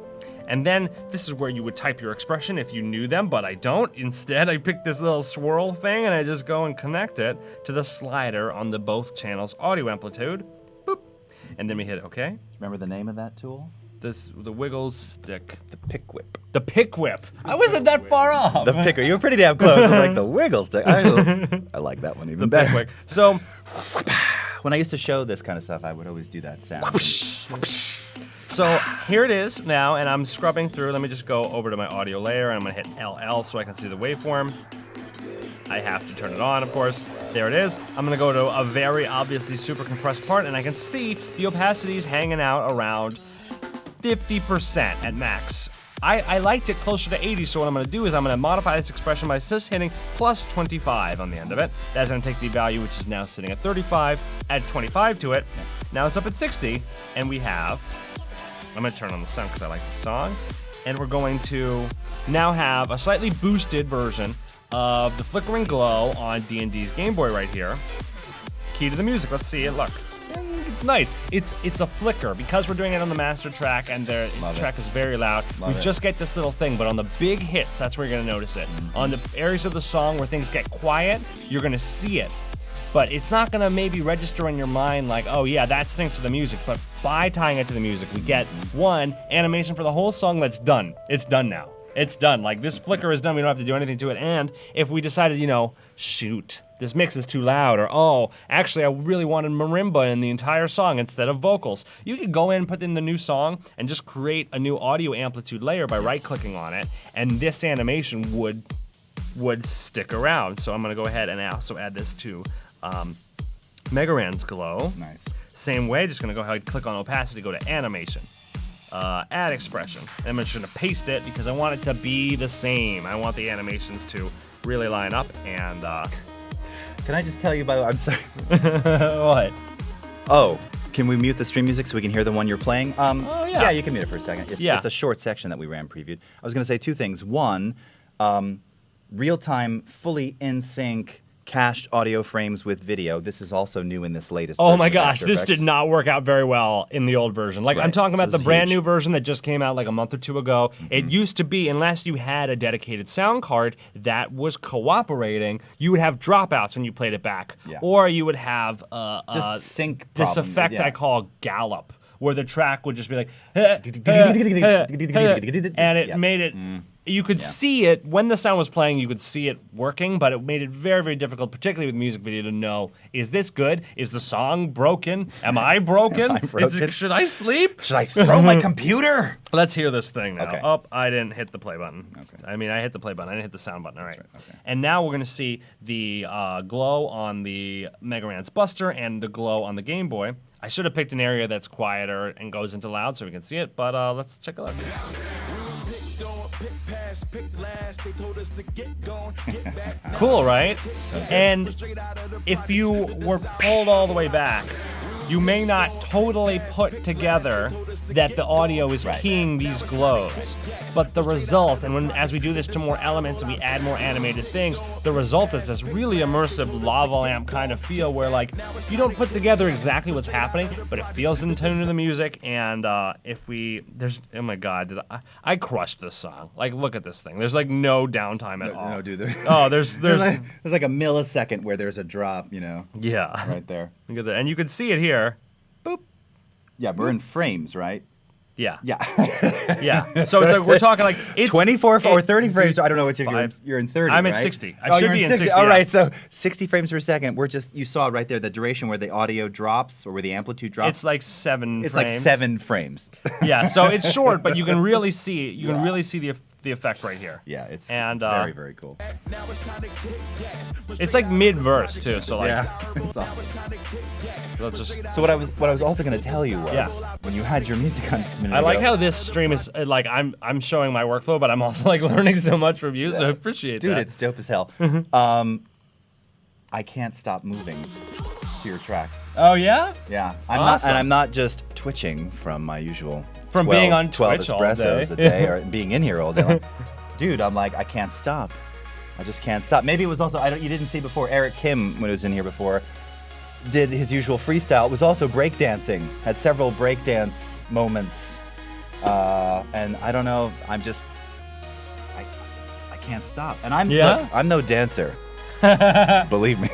And then this is where you would type your expression if you knew them, but I don't. Instead, I pick this little swirl thing and I just go and connect it to the slider on the both channels audio amplitude. Boop. And then we hit OK. Remember the name of that tool? The wiggle stick. The pick whip. The pick whip. I wasn't that far off. The picker. You were pretty damn close. It's like the wiggle stick. I like that one even better. Pick whip. So when I used to show this kind of stuff, I would always do that sound. So here it is now, and I'm scrubbing through. Let me just go over to my audio layer, and I'm gonna hit LL so I can see the waveform. I have to turn it on, of course. There it is. I'm gonna go to a very obviously super compressed part, and I can see the opacity's hanging out around 50% at max. I liked it closer to 80, so what I'm gonna do is I'm gonna modify this expression by just hitting plus 25 on the end of it. That's gonna take the value, which is now sitting at 35, add 25 to it. Now it's up at 60, and we have, I'm gonna turn on the sound because I like the song, and we're going to now have a slightly boosted version of the flickering glow on D&D's Game Boy right here. Key to the music, let's see it, look. It's nice. It's a flicker because we're doing it on the master track and the track is very loud. We just get this little thing, but on the big hits, that's where you're gonna notice it. On the areas of the song where things get quiet, you're gonna see it. But it's not gonna maybe register in your mind like, oh yeah, that syncs to the music. But by tying it to the music, we get one animation for the whole song that's done. It's done now. It's done. Like this flicker is done. We don't have to do anything to it. And if we decided, shoot, this mix is too loud, or oh, actually I really wanted marimba in the entire song instead of vocals, you could go in, put in the new song, and just create a new audio amplitude layer by right-clicking on it, and this animation would stick around. So I'm gonna go ahead and also add this to Megaran's Glow. Nice. Same way, just gonna go ahead and click on opacity, go to animation, add expression. And I'm just gonna paste it because I want it to be the same. I want the animations to really line up and Can I just tell you, by the way, I'm sorry. What? Oh, can we mute the stream music so we can hear the one you're playing? Oh, yeah. Yeah, you can mute it for a second. It's a short section that we ran previewed. I was gonna say two things. One, real-time, fully in sync, cached audio frames with video. This is also new in this latest version. Oh my of gosh, After this Effects. did not work out very well in the old version. Like, Right. I'm talking about So the this is brand huge. new version that just came out like a month or two ago. It used to be, unless you had a dedicated sound card that was cooperating, you would have dropouts when you played it back. Yeah. Or you would have Just sync this problem, effect yeah. I call gallop, where the track would just be like, and it made it. You could see it when the sound was playing. You could see it working, but it made it very, very difficult, particularly with music video, to know: is this good? Is the song broken? Am I broken? Am I broken? Should I sleep? Should I throw my computer? Let's hear this thing now. Okay. Oh, I didn't hit the play button. Okay. I mean, I hit the play button. I didn't hit the sound button. All right. Okay. And now we're going to see the glow on the Megaran's Buster and the glow on the Game Boy. I should have picked an area that's quieter and goes into loud so we can see it, but let's check it out. Cool, right? And if you were pulled all the way back, you may not totally put together that the audio is keying these glows, but the result, and as we do this to more elements and we add more animated things, the result is this really immersive lava lamp kind of feel where, like, you don't put together exactly what's happening, but it feels in tune to the music. And oh my God, I crushed this song. Like, look at this thing. There's like no downtime at all. No, dude. There's There's like a millisecond where there's a drop, yeah, right there. look at that, and you can see it here. Boop. Yeah, we're in frames, right? Yeah. Yeah. Yeah. So it's like we're talking like it's 24 or 30 frames. I don't know what you're in 30. I'm at right? 60. I should you're be in 60. All yeah. right, so 60 frames per second. You saw right there the duration where the audio drops or where the amplitude drops. It's like 7 It's frames. like 7 frames. Yeah, so it's short, but you can really see. You can really see the the effect right here. Yeah, it's very, very cool. It's like mid-verse too, so like it's awesome. let's just. So what I was also gonna tell you was Yeah. when you had your music on just a minute I like ago, how this stream is like I'm showing my workflow, but I'm also like learning so much from you, so I appreciate dude, that. it's dope as hell. I can't stop moving to your tracks. Oh yeah? Yeah, Awesome. I'm not just twitching from my usual From 12, being on 12 Twitch all espressos day. a day or being in here all day. Like, dude, I'm like, I can't stop. I just can't stop. Maybe it was also you didn't see before. Eric Kim, when he was in here before, did his usual freestyle. It was also breakdancing. Had several breakdance moments, and I don't know. I'm just I can't stop. And look, I'm no dancer. Believe me.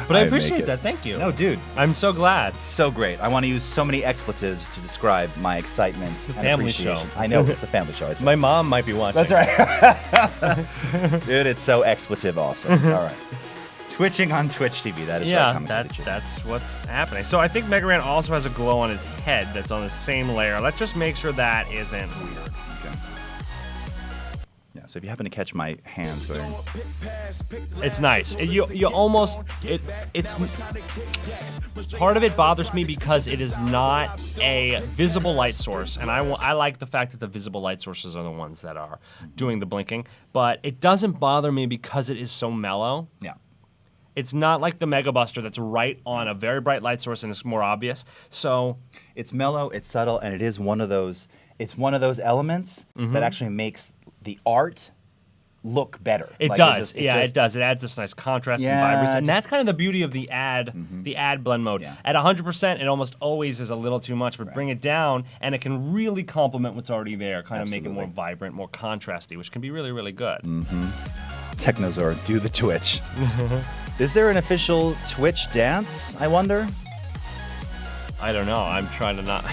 But I make appreciate it. that. Thank you. No, dude. I'm so glad. So great. I want to use so many expletives to describe my excitement It's a and family appreciation. show. I know it's a family show. I said. My mom might be watching. That's right. Dude, it's so expletive awesome. All right. Twitching on Twitch TV. That is right. That's what's happening. So I think Mega Ran also has a glow on his head that's on the same layer. Let's just make sure that isn't weird. Okay. Yeah, so if you happen to catch my hands going, It's nice. It's part of it bothers me because it is not a visible light source, and I like the fact that the visible light sources are the ones that are doing the blinking. But it doesn't bother me because it is so mellow. yeah. It's not like the Mega Buster that's right on a very bright light source and it's more obvious. So It's mellow, it's subtle, and it is one of those. It's one of those elements that actually makes the art look better. it Like, does. it just- It does. It adds this nice contrast Yeah, and vibrancy, and just- that's kind of the beauty of the ad blend mode. Yeah. At 100%, it almost always is a little too much, but bring it down, and it can really complement what's already there, kind of make it more Absolutely. vibrant, more contrasty, which can be really, really good. Technosaur, do the Twitch. Is there an official Twitch dance, I wonder? I don't know. I'm trying to not.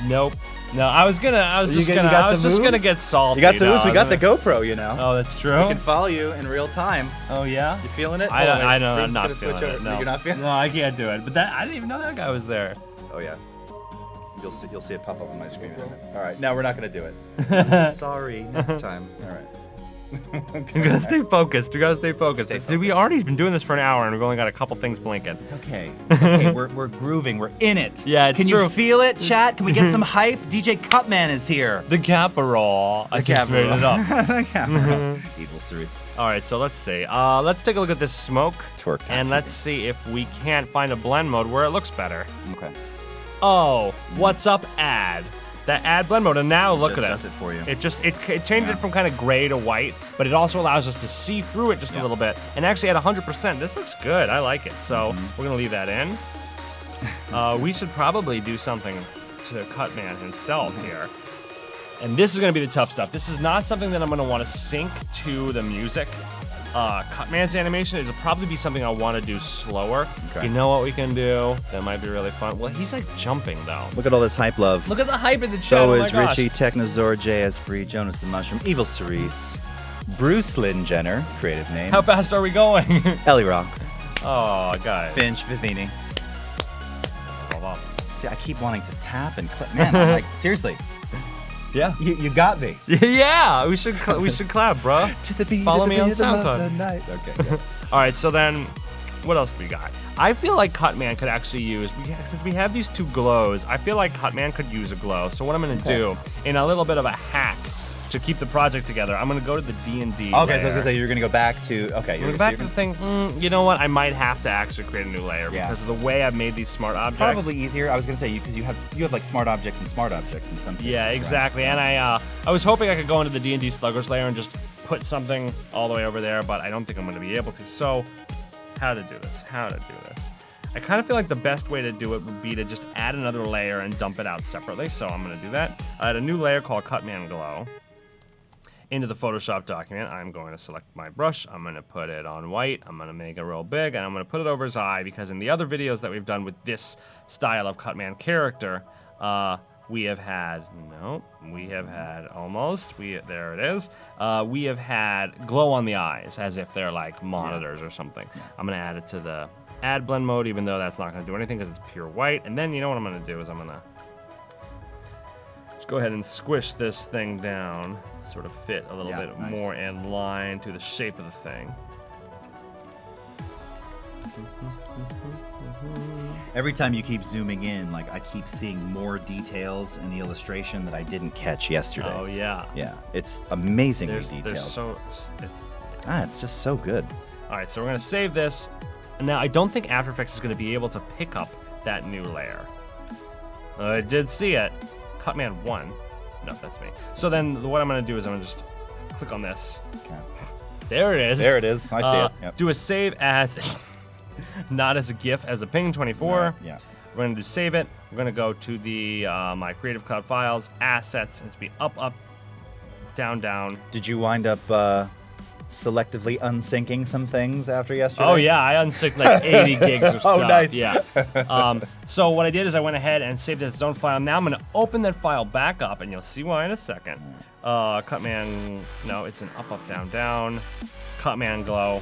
Nope. No, I was just gonna get salty. You got some moves? We got the go. GoPro, you know. Oh, that's true. We can follow you in real time. Oh yeah. You feeling it? I Hold on, know. I'm Bruce is not gonna feeling switch it. over. No. You're not feeling. No, I can't do it. But I didn't even know that guy was there. Oh yeah. You'll see it pop up on my screen in a minute. All right, now we're not gonna do it. Sorry, next time. All right. You gotta stay focused. You gotta stay focused. Stay Dude, we focused. already been doing this for an hour and we've only got a couple things blinking. It's okay. It's okay. We're grooving. We're in it. Yeah, it's Can true. you feel it, chat? Can we get some hype? DJ Cutman is here. The Caparol. I just made it up. The camera. Evil series. All right, so let's see. Let's take a look at this smoke. Twerk that And TV. let's see if we can't find a blend mode where it looks better. Okay. Oh, what's up, ad? That ad blend mode, and now look just at it. does it for you. It just it changed it from kind of gray to white, but it also allows us to see through it just a little bit. And actually, at 100%, this looks good. I like it. So we're gonna leave that in. We should probably do something to Cutman himself here. And this is gonna be the tough stuff. This is not something that I'm gonna want to sync to the music. Cutman's animation, it'll probably be something I want to do slower. Okay. You know what we can do? That might be really fun. Well, he's like jumping though. Look at all this hype love. Look at the hype in the chat. So oh my is gosh. Richie, Technosaur, JS Bree, Jonas the Mushroom, Evil Cerise, Bruce Lynn Jenner, creative name, How fast are we going? Ellie Rocks, Oh, guys. Finch, Vivini. Hold on. See, I keep wanting to tap and click. Man, I'm like, seriously, Yeah. you got me. Yeah, we should clap, bro. To the beat, Follow to the me on rhythm of SoundCloud. the night. Okay, good. All right, so then, what else do we got? I feel like Cutman could actually use, since we have these two glows, I feel like Cutman could use a glow. So what I'm gonna do, in a little bit of a hack to keep the project together, I'm gonna go to the D&D Okay, so I was gonna say you're gonna go back to. Okay, I'm gonna go back to the thing. You know what? I might have to actually create a new layer Yeah. because of the way I've made these smart objects. Probably easier. I was gonna say because you have like smart objects in some cases. Yeah, right? exactly. So- And I was hoping I could go into the D&D Sluggers layer and just put something all the way over there, but I don't think I'm going to be able to. So, how to do this? I kind of feel like the best way to do it would be to just add another layer and dump it out separately. So I'm going to do that. I add a new layer called Cutman Glow into the Photoshop document. I'm going to select my brush. I'm going to put it on white. I'm going to make it real big, and I'm going to put it over his eye because in the other videos that we've done with this style of Cutman character, we have had almost. There it is. We have had glow on the eyes as if they're like monitors or something. Yeah. I'm gonna add it to the add blend mode, even though that's not gonna do anything because it's pure white. And then you know what I'm gonna do is I'm gonna go ahead and squish this thing down, sort of fit a little bit nice. more in line to the shape of the thing. Every time you keep zooming in, like I keep seeing more details in the illustration that I didn't catch yesterday. Oh yeah. Yeah, it's amazingly detailed. It's It's just so good. All right, so we're gonna save this. Now I don't think After Effects is gonna be able to pick up that new layer. I did see it. Cutman 1. No, that's me. So then what I'm gonna do is I'm gonna just click on this. Okay. There it is. There it is. I see it. Yep. Do a save as, not as a GIF, as a ping 24. Right, yeah. We're gonna do save it. We're gonna go to the my Creative Cloud files, assets. It's be up, up, down, down. Did you wind up selectively unsyncing some things after yesterday? Oh yeah, I unsynced like 80 gigs of stuff. Oh, nice. Yeah. So what I did is I went ahead and saved it as its own file. Now I'm gonna open that file back up, and you'll see why in a second. Cutman, no, it's an up, up, down, down. Cutman glow.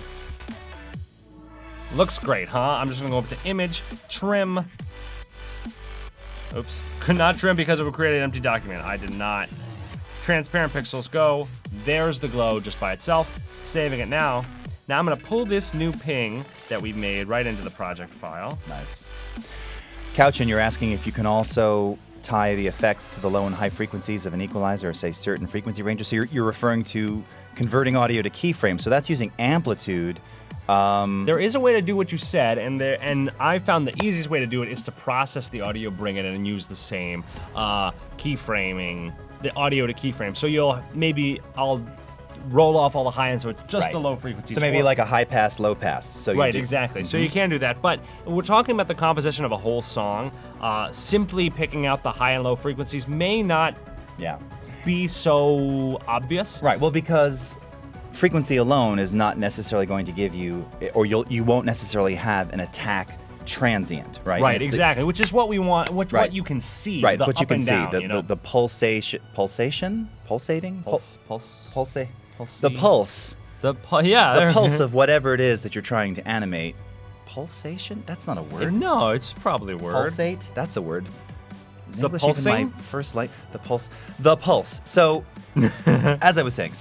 Looks great, huh? I'm just gonna go up to image, trim. Oops, could not trim because it would create an empty document. I did not. Transparent pixels go. There's the glow just by itself. Saving it now. Now I'm gonna pull this new ping that we made right into the project file. Nice. Couchin, you're asking if you can also tie the effects to the low and high frequencies of an equalizer, or say certain frequency ranges. So you're referring to converting audio to keyframes. So that's using amplitude. There is a way to do what you said, and I found the easiest way to do it is to process the audio, bring it in, and use the same keyframing, the audio to keyframe. So I'll roll off all the high end, so it's just the low frequencies. So maybe like a high pass, low pass. So you right, do. exactly. So you can do that, but we're talking about the composition of a whole song. Simply picking out the high and low frequencies may not be so obvious. Right. Well, because frequency alone is not necessarily going to give you, or you won't necessarily have an attack transient, right? Right, exactly. Which is what we want. What you can see. Right, it's what you can see. Down, the pulsating, pulsating, pulse. The pulse. The pulse of whatever it is that you're trying to animate. Pulsation? That's not a word. No, it's probably a word. Pulsate? That's a word. Is The English pulsing? even my first light? The pulse. The pulse. So, as I was saying,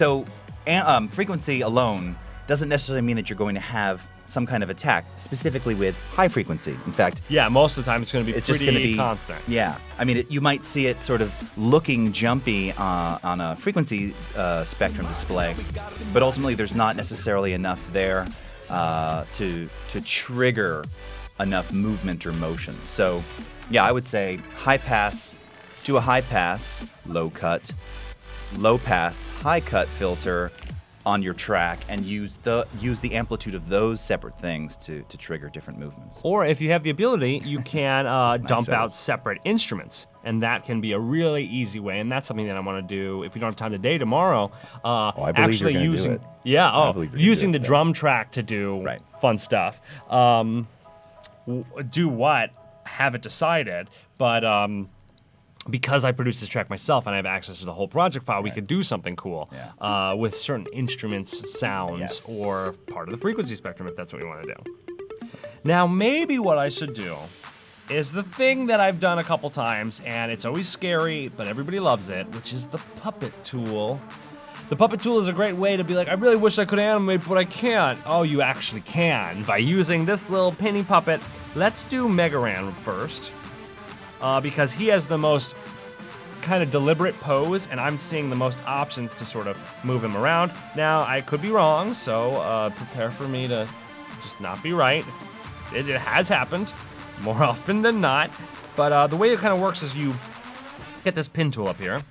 frequency alone doesn't necessarily mean that you're going to have some kind of attack, specifically with high frequency. In fact, yeah, most of the time it's going to be just going to be constant. Yeah, I mean, you might see it sort of looking jumpy on a frequency spectrum display, but ultimately there's not necessarily enough there to trigger enough movement or motion. So, yeah, I would say high pass, do a high pass, low cut, low pass, high cut filter on your track, and use the amplitude of those separate things to trigger different movements. Or if you have the ability, you can dump out separate instruments, and that can be a really easy way. And that's something that I want to do if we don't have time today, tomorrow. I believe actually you're gonna using do it. using the drum track to do fun stuff. Do what? Haven't decided, but. Because I produced this track myself and I have access to the whole project file, we could do something cool with certain instruments, sounds, or part of the frequency spectrum if that's what we want to do. Now, maybe what I should do is the thing that I've done a couple times, and it's always scary, but everybody loves it, which is the puppet tool. The puppet tool is a great way to be like, I really wish I could animate, but I can't. Oh, you actually can by using this little penny puppet. Let's do Megaran first. Because he has the most kind of deliberate pose, and I'm seeing the most options to sort of move him around. Now, I could be wrong, so prepare for me to just not be right. It has happened more often than not. But the way it kind of works is you get this pin tool up here,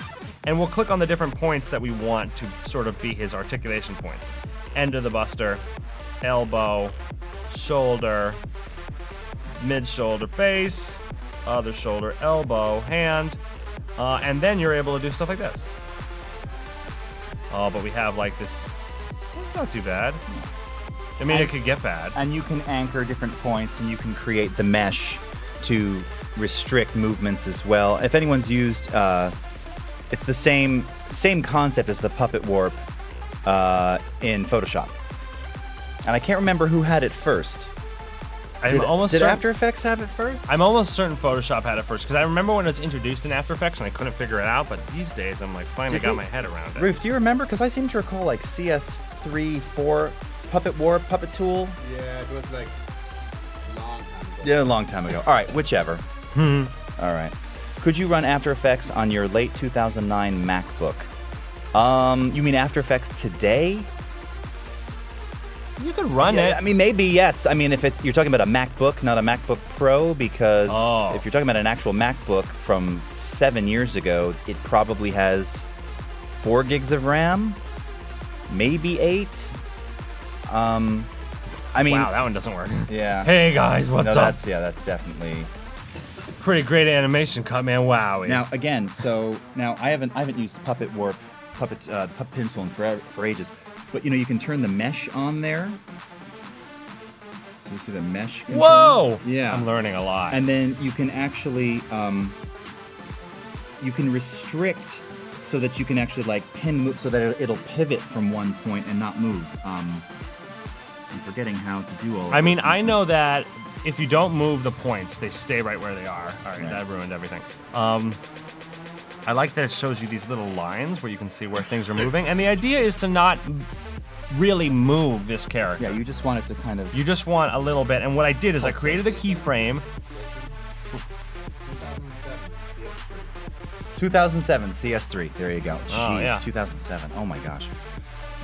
and we'll click on the different points that we want to sort of be his articulation points. End of the buster, elbow, shoulder, mid-shoulder, base, other shoulder, elbow, hand, and then you're able to do stuff like this. Oh, but we have like this. It's not too bad. I mean, it could get bad. And you can anchor different points, and you can create the mesh to restrict movements as well. If anyone's used, it's the same concept as the puppet warp in Photoshop. And I can't remember who had it first. Did After Effects have it first? I'm almost certain Photoshop had it first, because I remember when it was introduced in After Effects and I couldn't figure it out, but these days I'm like, finally got my head around it. Roof, do you remember? Because I seem to recall like CS3, 4, Puppet Warp, Puppet Tool. Yeah, it was like a long time ago. Yeah, a long time ago. All right, whichever. All right. Could you run After Effects on your late 2009 MacBook? You mean After Effects today? You could run it. I mean, maybe, yes. I mean, if you're talking about a MacBook, not a MacBook Pro, because if you're talking about an actual MacBook from 7 years ago, it probably has 4 gigs of RAM, maybe 8. I mean, wow, that one doesn't work. Yeah. Hey guys, what's up? That's definitely Pretty great animation, Cutman. Wow. Now again, I haven't used Puppet Warp, Puppet Pencil for ages. But you can turn the mesh on there. So you see the mesh control? Whoa! Yeah. I'm learning a lot. And then you can actually you can restrict so that you can actually like move so that it'll pivot from one point and not move. I'm forgetting how to do all of I mean, those I things. know that if you don't move the points, they stay right where they are. All right, that ruined everything. I like that it shows you these little lines where you can see where things are moving. And the idea is to not really move this character. Yeah, you just want it to kind of... You just want a little bit. And what I did is I created a keyframe. 2007 CS3. There you go. Jeez, Oh, yeah. 2007. Oh my gosh.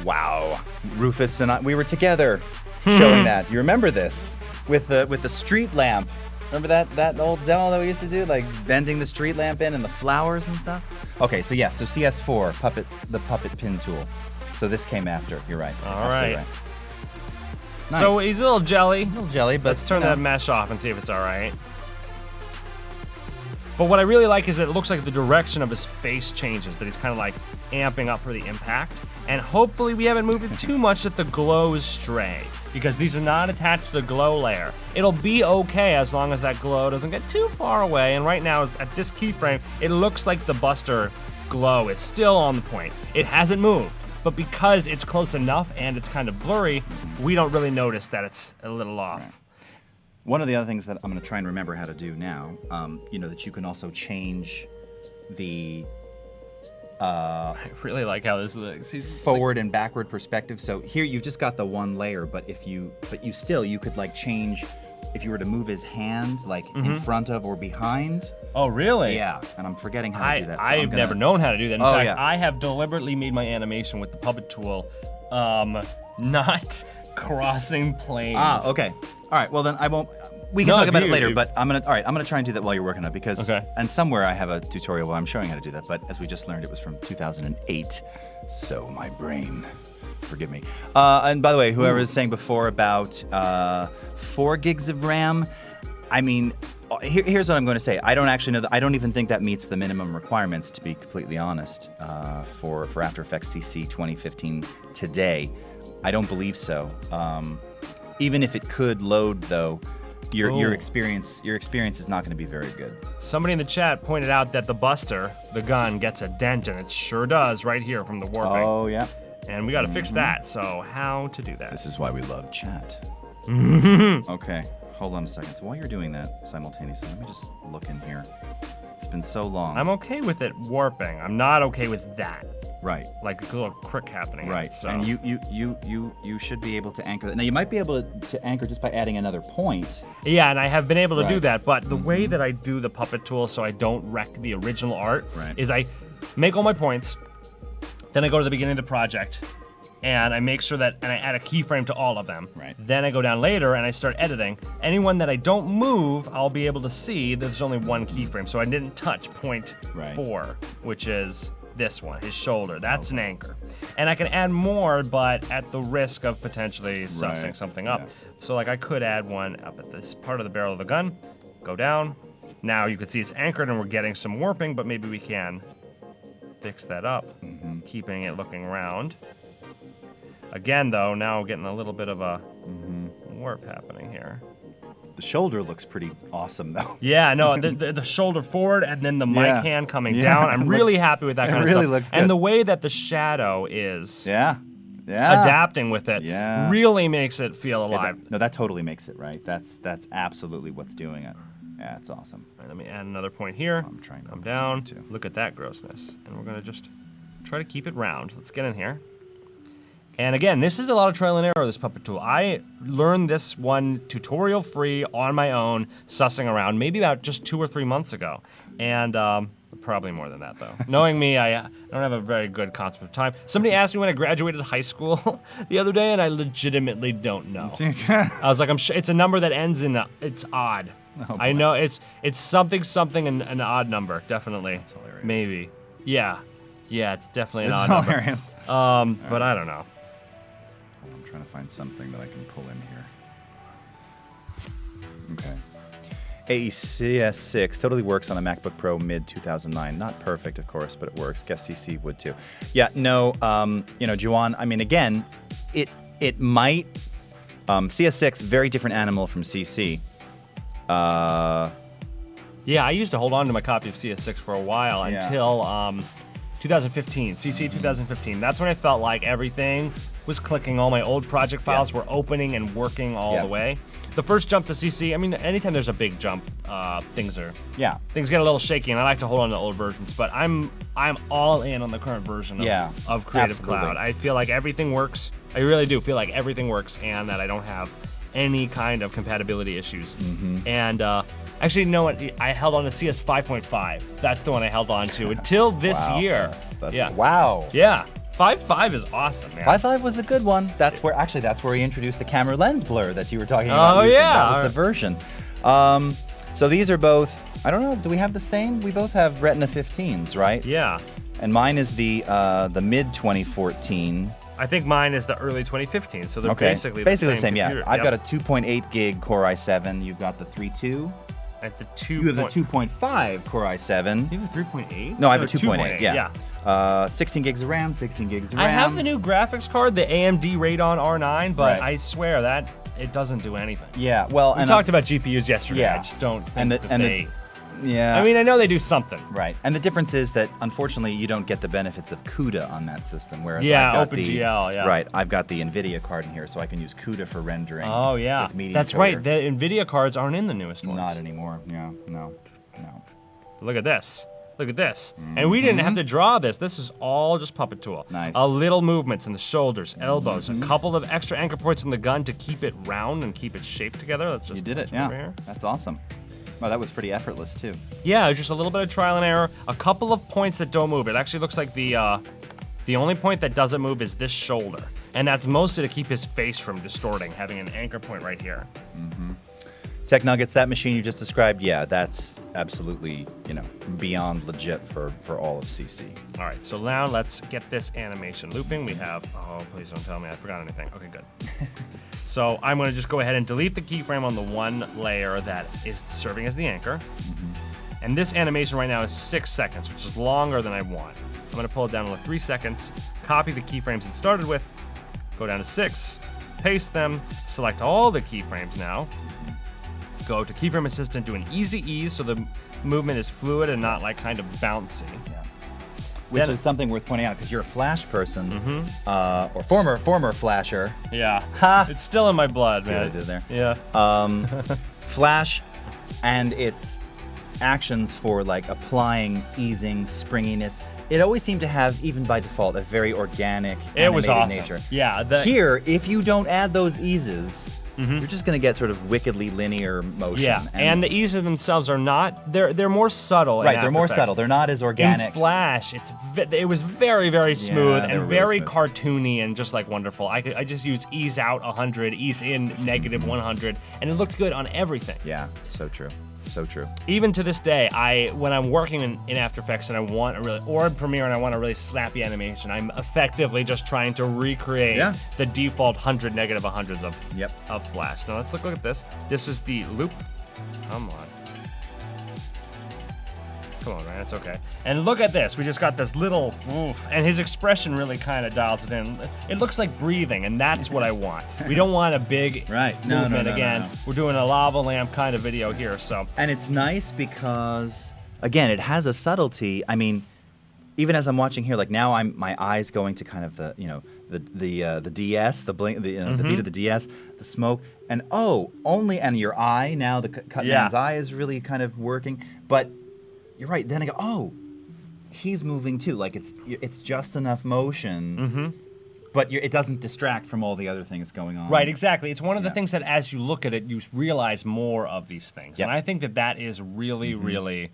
Wow. Rufus and I, we were together showing that. You remember this with the street lamp. Remember that old demo that we used to do, like bending the street lamp in and the flowers and stuff? Okay, so yes, so CS4, the puppet pin tool. So this came after. You're right. All Absolutely right. Nice. So he's a little jelly. A little jelly, but Let's turn that mesh off and see if it's all right. But what I really like is that it looks like the direction of his face changes, that he's kind of like amping up for the impact. And hopefully we haven't moved it too much that the glows stray, because these are not attached to the glow layer. It'll be okay as long as that glow doesn't get too far away. And right now at this keyframe, it looks like the Buster glow is still on the point. It hasn't moved, but because it's close enough and it's kind of blurry, we don't really notice that it's a little off. Right. One of the other things that I'm going to try and remember how to do now, that you can also change the I really like how this looks. forward and backward perspective. So here you've just got the one layer, but you could like change if you were to move his hand like in front of or behind. Oh, really? Yeah, and I'm forgetting how to do that. So I've never known how to do that. In fact, yeah. I have deliberately made my animation with the puppet tool not crossing planes. Ah, okay. All right. Well, then I won't. We can talk about it later, but I'm gonna try and do that while you're working on it because and somewhere I have a tutorial where I'm showing how to do that. But as we just learned, it was from 2008, so my brain, forgive me. And by the way, whoever was saying before about 4 gigs of RAM, I mean, here's what I'm going to say. I don't actually know that. I don't even think that meets the minimum requirements, to be completely honest, for After Effects CC 2015 today. I don't believe so. Even if it could load, though, your experience is not going to be very good. Somebody in the chat pointed out that the Buster, the gun, gets a dent, and it sure does right here from the warping. Oh, yeah. And we got to fix that. So how to do that? This is why we love chat. Okay, hold on a second. So while you're doing that simultaneously, let me just look in here. It's been so long. I'm okay with it warping. I'm not okay with that. Right. Like a little crick happening. Right. So. And you should be able to anchor that. Now you might be able to anchor just by adding another point. Yeah, and I have been able to do Right. that, but the way that I do the puppet tool so I don't wreck the original art Right. is I make all my points, then I go to the beginning of the project, and I make sure that, and I add a keyframe to all of them. Right. Then I go down later and I start editing. Anyone that I don't move, I'll be able to see that there's only one keyframe. So I didn't touch point 4, which is this one, his shoulder. That's an anchor. And I can add more, but at the risk of potentially sussing something up. Yeah. So like I could add one up at this part of the barrel of the gun, go down. Now you can see it's anchored and we're getting some warping, but maybe we can fix that up, keeping it looking round. Again, though, now we're getting a little bit of a warp happening here. The shoulder looks pretty awesome, though. Yeah, no, the shoulder forward and then the mic hand coming down. I'm it really looks- happy with that kind of really stuff. looks And good. the way that the shadow is. Yeah. adapting with it Yeah. really makes it feel alive. No, that totally makes it right. That's absolutely what's doing it. Yeah, it's awesome. All right, let me add another point here. I'm trying to come add down. something, too. Look at that grossness. And we're gonna just try to keep it round. Let's get in here. And again, this is a lot of trial and error, this puppet tool. I learned this one tutorial free on my own, sussing around, maybe about just 2 or 3 months ago. And probably more than that, though. Knowing me, I don't have a very good concept of time. Somebody asked me when I graduated high school the other day, and I legitimately don't know. I was like, I'm sure it's a number that ends in it's odd. Oh, I know it's something an odd number, definitely. That's hilarious. Maybe. Yeah, it's definitely an It's odd number. hilarious. But I don't know. I'm trying to find something that I can pull in here. Okay. AECS6 totally works on a MacBook Pro mid 2009. Not perfect, of course, but it works. Guess CC would too. Yeah, no, Juwan, I mean, again, it might, CS6, very different animal from CC. Yeah, I used to hold on to my copy of CS6 for a while until 2015, CC 2015. That's when I felt like everything was clicking. All my old project files were opening and working all the way. The first jump to CC, I mean, anytime there's a big jump, things get a little shaky, and I like to hold on to old versions. But I'm all in on the current version of Creative Cloud. I feel like everything works. I really do feel like everything works, and that I don't have any kind of compatibility issues. And actually, you know what? I held on to CS 5.5. That's the one I held on to until this year. That's wow. Yeah. 5.5 is awesome, man. 5.5 was a good one. That's where he introduced the camera lens blur that you were talking about. Oh, using. yeah. That was the version. So these are both, I don't know, do we have the same? We both have Retina 15s, right? Yeah. And mine is the mid 2014. I think mine is the early 2015, so they're basically the same. Yeah. Computer. I've got a 2.8 gig Core i7. You've got the 3.2. At the 2. You have the 2.5 Core i7. You have a 3.8? No, I have a 2.8. 2.8, Yeah. 16 gigs of RAM. 16 gigs of RAM. I have the new graphics card, the AMD Radeon R9, but Right. I swear that it doesn't do anything. Yeah. Well, We talked about GPUs yesterday. Yeah. I just don't think And the- that and the- they... yeah. I mean, I know they do something. Right, and the difference is that unfortunately you don't get the benefits of CUDA on that system, whereas Yeah, I've got OpenGL, yeah. Right, I've got the NVIDIA card in here, so I can use CUDA for rendering. Oh, yeah. with Media That's Encoder. right. The NVIDIA cards aren't in the newest ones. Not anymore. Yeah, no. Look at this. Look at this. And we didn't have to draw this. This is all just puppet tool. Nice. A little movements in the shoulders, elbows, a couple of extra anchor points in the gun to keep it round and keep it shaped together. Let's just You did it. over Yeah, here. that's awesome. Wow, that was pretty effortless too. Yeah, just a little bit of trial and error. A couple of points that don't move. It actually looks like the only point that doesn't move is this shoulder. And that's mostly to keep his face from distorting, having an anchor point right here. Tech Nuggets, that machine you just described, yeah, that's absolutely, beyond legit for all of CC. All right, so now let's get this animation looping. We have, oh, please don't tell me I forgot anything. Okay, good. So I'm gonna just go ahead and delete the keyframe on the one layer that is serving as the anchor. And this animation right now is 6 seconds, which is longer than I want. I'm gonna pull it down to 3 seconds, copy the keyframes it started with, go down to 6, paste them, select all the keyframes now, go to Keyframe Assistant, do an easy ease so the movement is fluid and not like kind of bouncy. Yeah. Which Then- is something worth pointing out because you're a Flash person, or former Flasher. Yeah. Ha! It's still in my blood, See man. what I did there? Yeah. Flash and its actions for like applying easing, springiness. It always seemed to have, even by default, a very organic, It was animated awesome. nature. Yeah. Here, if you don't add those eases, you're just going to get sort of wickedly linear motion. Yeah, and the eases themselves are not. They're more subtle. in right, they're After more Effects. subtle. They're not as organic. In Flash, it was very, very smooth they and were very really smooth. cartoony and just like wonderful. I just used ease out 100, ease in negative 100, and it looked good on everything. Yeah, so true. So true. Even to this day, when I'm working in After Effects and I want a really, or in Premiere and I want a really slappy animation, I'm effectively just trying to recreate the default 100, negative 100s of Flash. Now let's look at this. This is the loop. Come on. Come on, man, it's okay. And look at this. We just got this little oof, and his expression really kind of dials it in. It looks like breathing, and that's what I want. We don't want a big movement again. No. We're doing a lava lamp kind of video here, so. And it's nice because, again, it has a subtlety. I mean, even as I'm watching here, like now my eyes going to kind of the the DS, the blink, the beat of the DS, the smoke, and and your eye now, the Cutman's eye is really kind of working. But you're right. Then I go, he's moving too. Like it's just enough motion. But it doesn't distract from all the other things going on. Right, exactly. It's one of the things that as you look at it, you realize more of these things. Yep. And I think that is really, really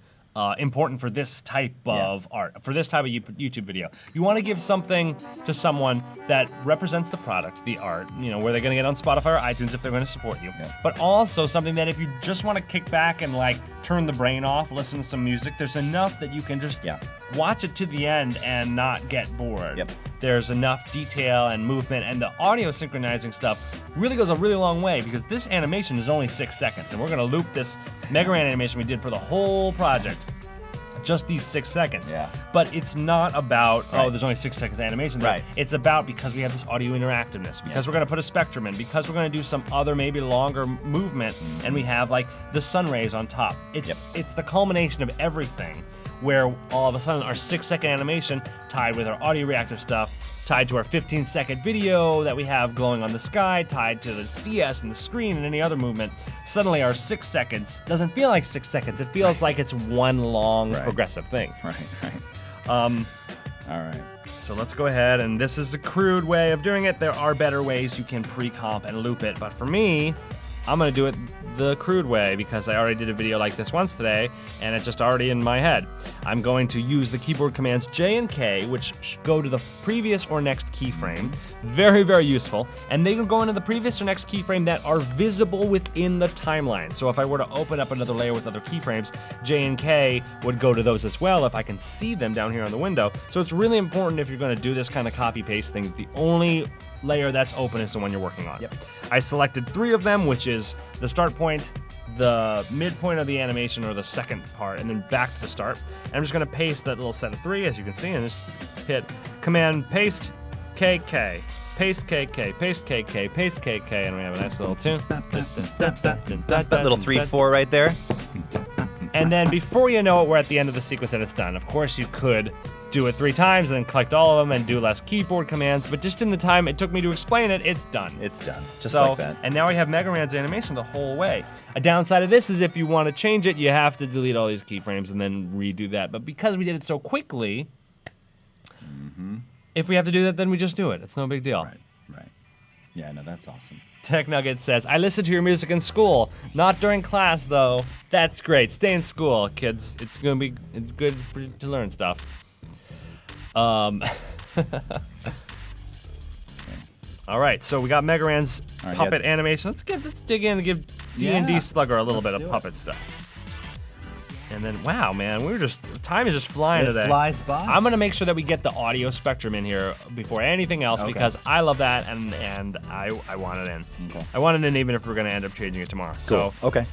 important for this type of art, for this type of YouTube video. You want to give something to someone that represents the product, the art, where they're going to get on Spotify or iTunes if they're going to support you. Yep. But also something that if you just want to kick back and like turn the brain off, listen to some music, there's enough that you can just watch it to the end and not get bored. Yep. There's enough detail and movement, and the audio synchronizing stuff really goes a really long way because this animation is only 6 seconds, and we're going to loop this Mega Ran animation we did for the whole project. Just these 6 seconds. Yeah. But it's not about, there's only 6 seconds of animation there. Right. It's about because we have this audio interactiveness, because we're going to put a spectrum in, because we're going to do some other maybe longer movement, and we have like the sun rays on top. It's the culmination of everything where all of a sudden our 6-second animation tied with our audio reactive stuff, tied to our 15-second video that we have glowing on the sky, tied to the DS and the screen and any other movement, suddenly our 6 seconds doesn't feel like 6 seconds. It feels like it's one long progressive thing. Right. All right. So let's go ahead, and this is a crude way of doing it. There are better ways you can pre-comp and loop it, but for me, I'm gonna do it the crude way because I already did a video like this once today, and it's just already in my head. I'm going to use the keyboard commands J and K, which go to the previous or next keyframe. Very, very useful. And they can go into the previous or next keyframe that are visible within the timeline. So if I were to open up another layer with other keyframes, J and K would go to those as well if I can see them down here on the window. So it's really important if you're gonna do this kind of copy-paste thing, the only layer that's open is the one you're working on. Yep. I selected 3 of them, which is the start point, the midpoint of the animation, or the second part, and then back to the start. And I'm just gonna paste that little set of 3, as you can see, and just hit Command Paste KK, Paste KK, Paste KK, Paste KK, and we have a nice little tune. That little 3/4 right there. And then before you know it, we're at the end of the sequence and it's done. Of course, you could do it 3 times and then collect all of them and do less keyboard commands, but just in the time it took me to explain it, it's done. It's done, just like that. And now we have Mega Ran's animation the whole way. A downside of this is if you want to change it, you have to delete all these keyframes and then redo that. But because we did it so quickly, if we have to do that, then we just do it. It's no big deal. Right. Yeah, no, that's awesome. Tech Nugget says, I listen to your music in school. Not during class, though. That's great. Stay in school, kids. It's going to be good to learn stuff. All right, so we got Mega Ran's puppet animation. Let's dig in and give D&D Slugger a little bit of puppet stuff. And then, wow, man, time is just flying today. It flies by. I'm gonna make sure that we get the audio spectrum in here before anything else because I love that and I want it in. Okay. I want it in even if we're gonna end up changing it tomorrow. Cool. Okay.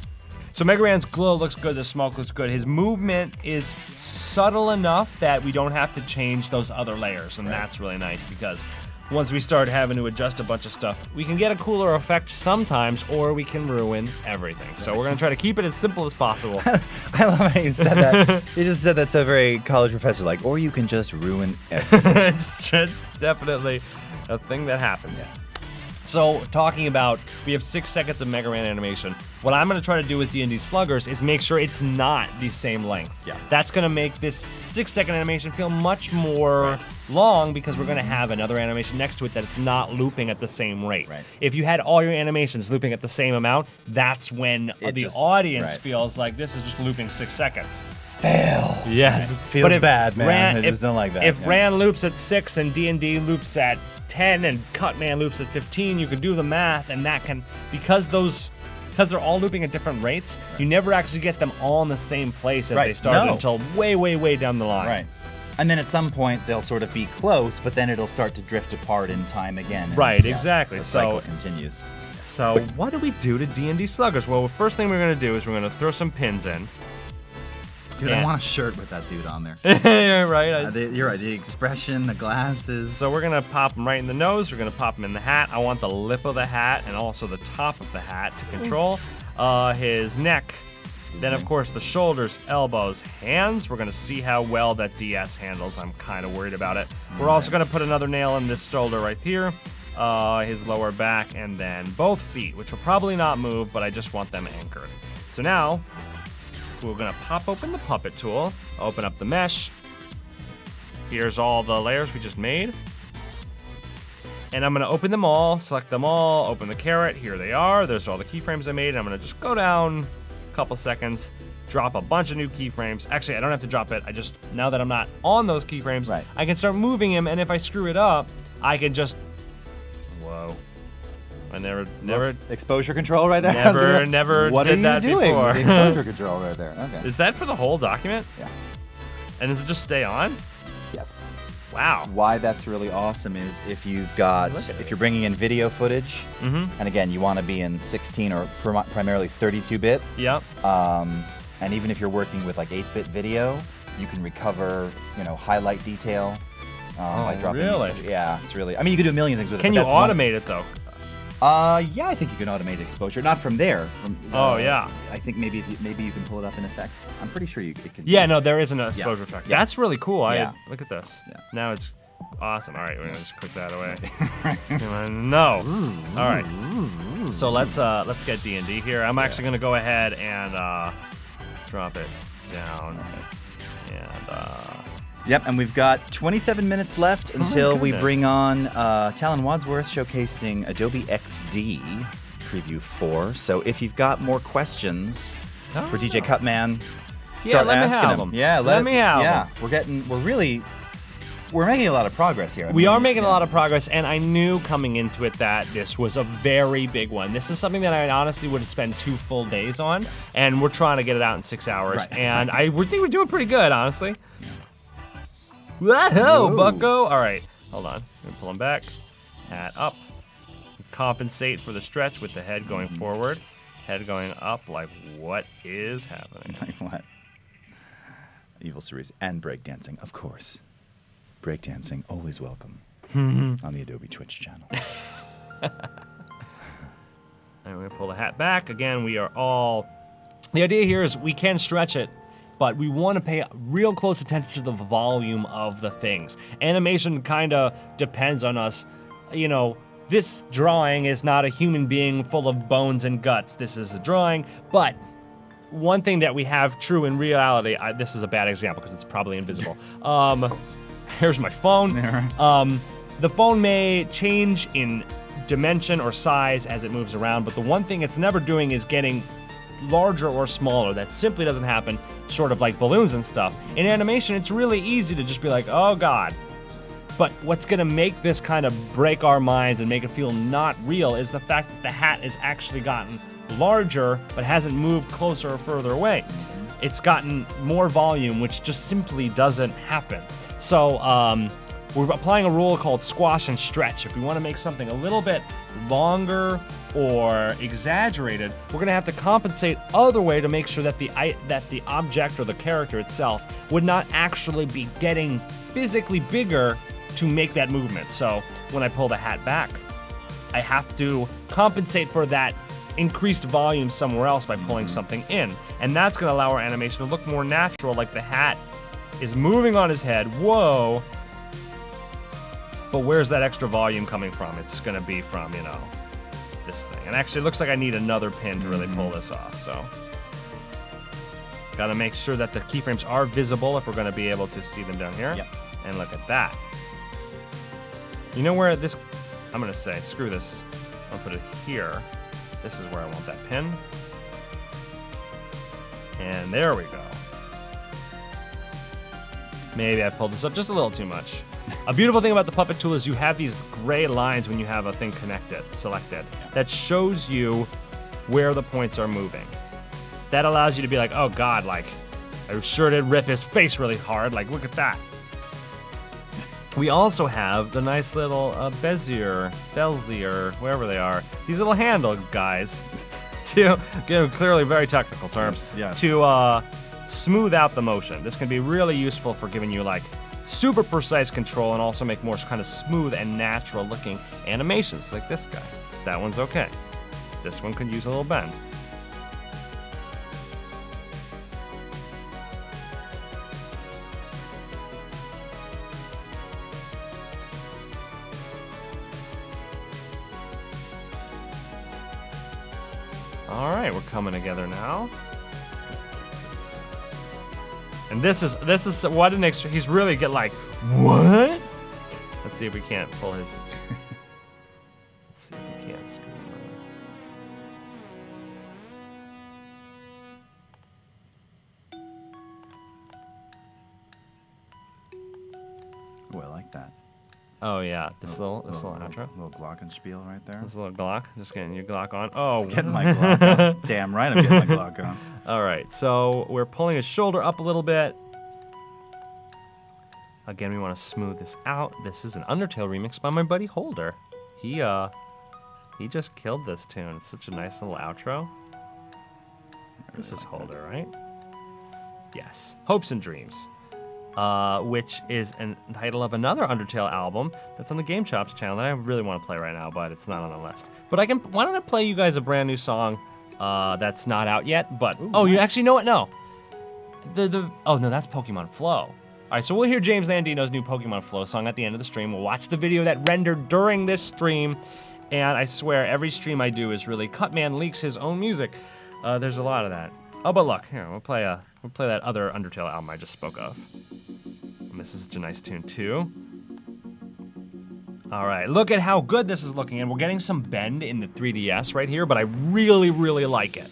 So Mega Ran's glow looks good, the smoke looks good. His movement is subtle enough that we don't have to change those other layers, and that's really nice because once we start having to adjust a bunch of stuff, we can get a cooler effect sometimes, or we can ruin everything. So we're gonna try to keep it as simple as possible. I love how you said that. You just said that so very college professor-like, or you can just ruin everything. It's definitely a thing that happens. Yeah. So, talking about, we have 6 seconds of Mega Ran animation. What I'm going to try to do with D&D Sluggers is make sure it's not the same length. Yeah. That's going to make this 6-second animation feel much more long because we're going to have another animation next to it that it's not looping at the same rate. Right. If you had all your animations looping at the same amount, that's when the audience feels like this is just looping 6 seconds. Fail. Yes. It feels bad, man. I just don't like that. If Ran loops at 6 and D&D loops at 10 and Cutman loops at 15, you can do the math, and that can, because they're all looping at different rates, you never actually get them all in the same place as they started until way, way, way down the line. Right. And then at some point they'll sort of be close, but then it'll start to drift apart in time again. Right, exactly. The cycle continues. So what do we do to D&D Sluggers? Well, the first thing we're going to do is we're going to throw some pins in. Dude, I want a shirt with that dude on there. You're right. You're right. The expression, the glasses. So we're going to pop him right in the nose. We're going to pop him in the hat. I want the lip of the hat and also the top of the hat to control his neck. Then, of course, the shoulders, elbows, hands. We're going to see how well that DS handles. I'm kind of worried about it. We're also going to put another nail in this shoulder right here, his lower back, and then both feet, which will probably not move, but I just want them anchored. So now, we're going to pop open the puppet tool, open up the mesh. Here's all the layers we just made. And I'm going to open them all, select them all, open the caret. Here they are. There's all the keyframes I made. And I'm going to just go down a couple seconds, drop a bunch of new keyframes. Actually, I don't have to drop it. Now that I'm not on those keyframes, Right. I can start moving him. And if I screw it up, I can just, whoa. I never. Exposure control right there. Never what did that are you doing before. with the exposure control right there? Okay. Is that for the whole document? Yeah. And does it just stay on? Yes. Wow. Why that's really awesome is if you've got, Look at if you're bringing in video footage, and again, you want to be in 16 or primarily 32-bit, Yep. and even if you're working with like 8-bit video, you can recover, highlight detail. By dropping really? exposure. Yeah, it's really. I mean, you can do a million things with it. Can but you that's one- automate it though? Yeah, I think you can automate exposure. Not from there. Oh, yeah. I think maybe you can pull it up in effects. I'm pretty sure it can. Yeah, no, there is an exposure effect. Yeah. That's really cool. Yeah. Look at this. Yeah. Now it's awesome. All right, we're gonna just click that away. No. All right. So let's get D&D here. I'm actually gonna go ahead and drop it down. And Yep, and we've got 27 minutes left until we goodness. bring on Talon Wadsworth showcasing Adobe XD Preview 4. So if you've got more questions for DJ Cutman, start let me asking have him. 'em. Yeah, Let me have 'em. we're making a lot of progress here. we are making a lot of progress, and I knew coming into it that this was a very big one. This is something that I honestly would spend 2 full days on, and we're trying to get it out in 6 hours. Right. And I would think we're doing pretty good, honestly. Whoa, bucko. All right, hold on. Let me pull him back. Hat up. Compensate for the stretch with the head going forward. Head going up, like what is happening? Like what? Evil Series and breakdancing, of course. Breakdancing, always welcome on the Adobe Twitch channel. I'm going to pull the hat back. Again, we are all... The idea here is we can stretch it, but we want to pay real close attention to the volume of the things. Animation kind of depends on us. This drawing is not a human being full of bones and guts. This is a drawing, but one thing that we have true in reality, this is a bad example because it's probably invisible. Here's my phone. The phone may change in dimension or size as it moves around, but the one thing it's never doing is getting larger or smaller. That simply doesn't happen, sort of like balloons and stuff. In animation, it's really easy to just be like, oh God. But what's gonna make this kind of break our minds and make it feel not real is the fact that the hat has actually gotten larger, but hasn't moved closer or further away. It's gotten more volume, which just simply doesn't happen. So we're applying a rule called squash and stretch. If we want to make something a little bit longer or exaggerated, we're going to have to compensate other way to make sure that the object or the character itself would not actually be getting physically bigger to make that movement. So when I pull the hat back, I have to compensate for that increased volume somewhere else by pulling something in. And that's going to allow our animation to look more natural, like the hat is moving on his head. Whoa. But where's that extra volume coming from? It's going to be from, this thing. And actually, it looks like I need another pin to really pull this off, so. Got to make sure that the keyframes are visible if we're going to be able to see them down here. Yep. And look at that. You know where this, I'm going to say, screw this. I'll put it here. This is where I want that pin. And there we go. Maybe I pulled this up just a little too much. A beautiful thing about the puppet tool is you have these gray lines when you have a thing selected. That shows you where the points are moving. That allows you to be like, oh God, like, I sure did rip his face really hard. Like, look at that. We also have the nice little Bezier, wherever they are. These little handle guys, to, again, clearly very technical terms, Yes. to smooth out the motion. This can be really useful for giving you like super precise control and also make more kind of smooth and natural looking animations like this guy. That one's okay. This one could use a little bend. All right, we're coming together now. And this is what an extra. He's really get like, what? Let's see if we can't pull his. Let's see if we can't scoot him Oh, I like that. Oh yeah, this little outro. Little glockenspiel right there. This little Glock. Just getting your Glock on. Oh, Getting my Glock on. Damn right I'm getting my Glock on. all right. So we're pulling his shoulder up a little bit. Again, we want to smooth this out. This is an Undertale remix by my buddy Holder. He just killed this tune. It's such a nice little outro. This is Holder, right? Yes. Hopes and Dreams. Which is a title of another Undertale album that's on the Game Chops channel that I really want to play right now, but it's not on the list. But why don't I play you guys a brand new song that's not out yet? But you actually know what? No. Oh no, that's Pokemon Flow. All right, so we'll hear James Landino's new Pokemon Flow song at the end of the stream. We'll watch the video that rendered during this stream, and I swear every stream I do is really Cutman leaks his own music. There's a lot of that. Oh, but look, here we'll play that other Undertale album I just spoke of. And this is such a nice tune too. All right, look at how good this is looking, and we're getting some bend in the 3DS right here, but I really, really like it.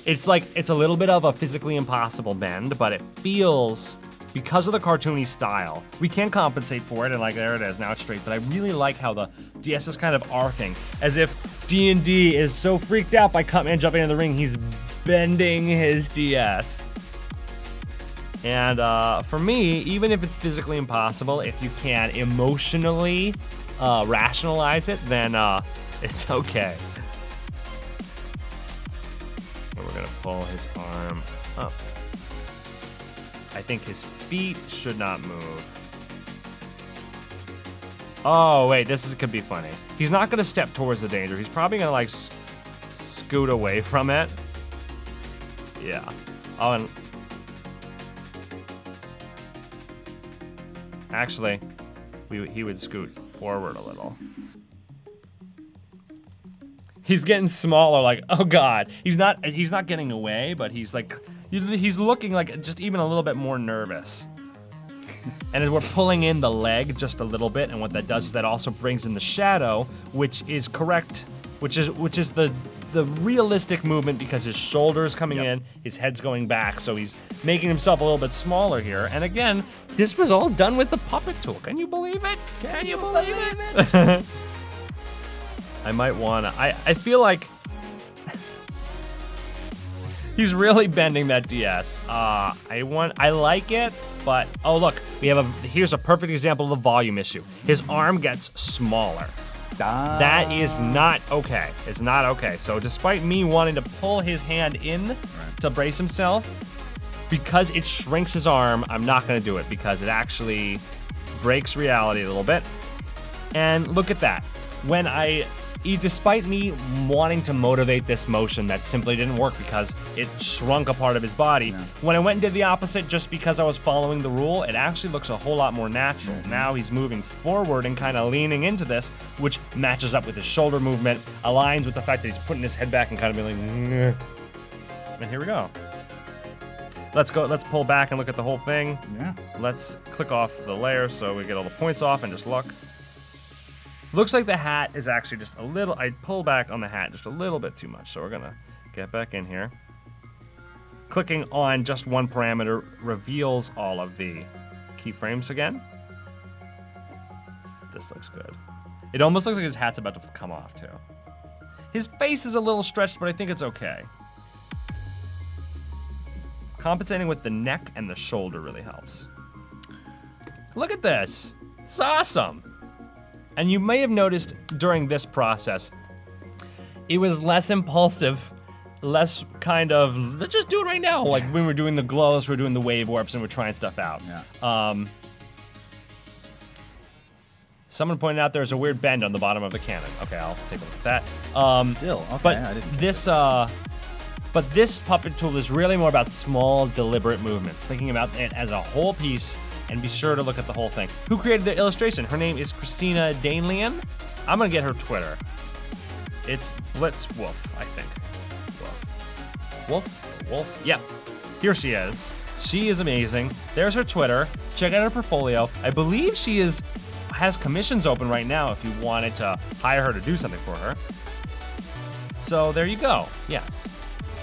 It's a little bit of a physically impossible bend, but it feels, because of the cartoony style, we can compensate for it, and like there it is, now it's straight, but I really like how the DS is kind of arcing, as if D&D is so freaked out by Cutman jumping in the ring, he's bending his DS. And for me, even if it's physically impossible, if you can emotionally rationalize it, then it's okay. And we're gonna pull his arm up. I think his feet should not move. Oh wait, could be funny. He's not gonna step towards the danger. He's probably gonna like scoot away from it. Yeah. Oh, and actually, he would scoot forward a little. He's getting smaller, like, oh god. He's not getting away, but he's looking like just even a little bit more nervous. And as we're pulling in the leg just a little bit, and what that does is that also brings in the shadow, which is correct, which is the realistic movement, because his shoulder's coming in, his head's going back, so he's making himself a little bit smaller here. And again, this was all done with the puppet tool. Can you believe it? Can you believe it? I might wanna, I feel like he's really bending that DS. I like it, but oh look, here's a perfect example of the volume issue. His arm gets smaller. That is not okay. It's not okay. So despite me wanting to pull his hand in to brace himself, because it shrinks his arm, I'm not gonna do it, because it actually breaks reality a little bit. And look at that. Despite me wanting to motivate this motion, that simply didn't work because it shrunk a part of his body. Yeah. When I went and did the opposite just because I was following the rule, it actually looks a whole lot more natural. Mm-hmm. Now he's moving forward and kind of leaning into this, which matches up with his shoulder movement, aligns with the fact that he's putting his head back and kind of being like, and here we go. Let's pull back and look at the whole thing. Yeah. Let's click off the layer so we get all the points off and just look. Looks like the hat is actually just a little, I pull back on the hat just a little bit too much, so we're gonna get back in here. Clicking on just one parameter reveals all of the keyframes again. This looks good. It almost looks like his hat's about to come off too. His face is a little stretched, but I think it's okay. Compensating with the neck and the shoulder really helps. Look at this, it's awesome. And you may have noticed during this process, it was less impulsive, less kind of, let's just do it right now. Like when we're doing the glows, we're doing the wave warps, and we're trying stuff out. Yeah. Someone pointed out there's a weird bend on the bottom of the cannon. Okay, I'll take a look at that. Still, okay. But I didn't this puppet tool is really more about small, deliberate movements, thinking about it as a whole piece. And be sure to look at the whole thing. Who created the illustration? Her name is Christina Danelian. I'm gonna get her Twitter. It's Blitzwolf, I think. Wolf. Yep. Here she is. She is amazing. There's her Twitter. Check out her portfolio. I believe she has commissions open right now if you wanted to hire her to do something for her. So there you go. Yes.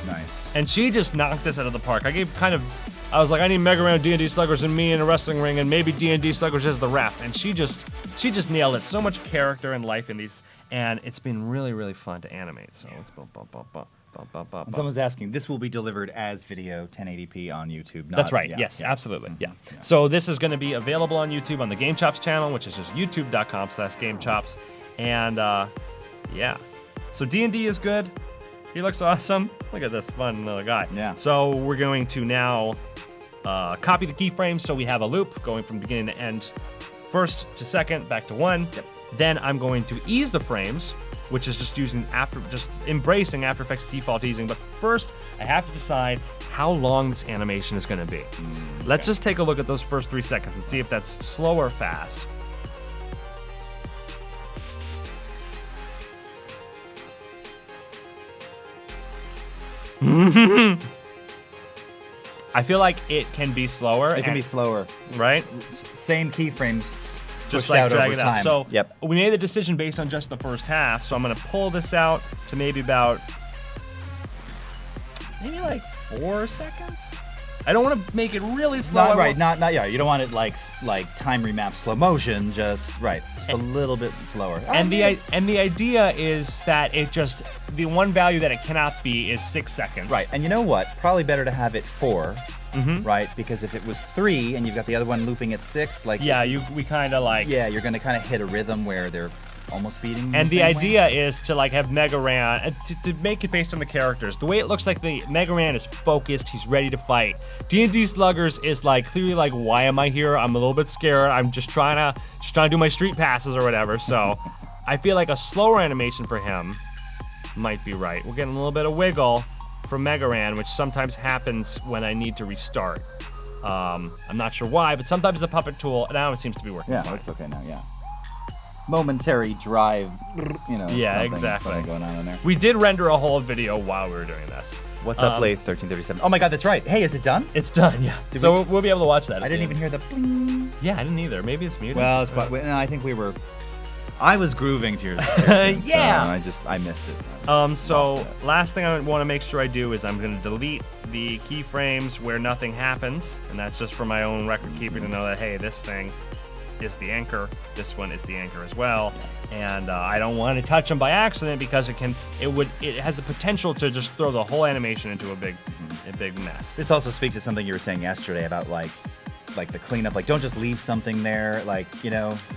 Nice. And she just knocked this out of the park. I was like, I need Mega Man, D&D Sluggers, and me in a wrestling ring, and maybe D&D Sluggers as the ref. And she just nailed it. So much character and life in these, and it's been really, really fun to animate. So let's And someone's asking, this will be delivered as video 1080p on YouTube. Not, That's right. yeah, yes, yeah. absolutely. Yeah. So this is going to be available on YouTube on the Game Chops channel, which is just youtube.com/GameChops. And yeah. So D&D is good. He looks awesome. Look at this fun little guy. Yeah. So we're going to now copy the keyframes so we have a loop going from beginning to end, first to second, back to one. Yep. Then I'm going to ease the frames, which is just embracing After Effects default easing. But first, I have to decide how long this animation is going to be. Let's just take a look at those first 3 seconds and see if that's slow or fast. I feel like it can be slower. It can be slower. Right? Same keyframes. Just pushed like out drag over it out. time. So Yep. we made the decision based on just the first half. So I'm gonna pull this out to maybe like 4 seconds. I don't want to make it really slow. Not right. Not yeah. You don't want it like time remap slow motion. Just a little bit slower. And the idea is that the one value that it cannot be is 6 seconds. Right. And you know what? Probably better to have it 4. Right, because if it was 3 and you've got the other one looping at 6, we kind of like you're gonna kind of hit a rhythm where they're almost beating. And the same idea way. is to have Mega Ran to make it based on the characters. The way it looks like the Mega Ran is focused, he's ready to fight. D&D Sluggers is clearly why am I here? I'm a little bit scared. I'm just trying to do my street passes or whatever. So I feel like a slower animation for him might be right. We're getting a little bit of wiggle from Mega Ran, which sometimes happens when I need to restart. I'm not sure why, but sometimes the puppet tool, now it seems to be working. Yeah, fine. it's okay now. Yeah. Momentary drive, Yeah, something exactly. going on in there. We did render a whole video while we were doing this. What's up, Lathe 1337? Oh my God, that's right. Hey, is it done? It's done, yeah. We'll be able to watch that. I didn't even hear the bling. Yeah, I didn't either. Maybe it's muted. Well, no, I think I was grooving to your tune, Yeah. so I missed it. So last thing I want to make sure I do is I'm going to delete the keyframes where nothing happens, and that's just for my own record keeping to know that, hey, this thing is the anchor, this one is the anchor as well, and I don't want to touch them by accident because it has the potential to just throw the whole animation into a big mess. This also speaks to something you were saying yesterday about like the cleanup. Don't just leave something there.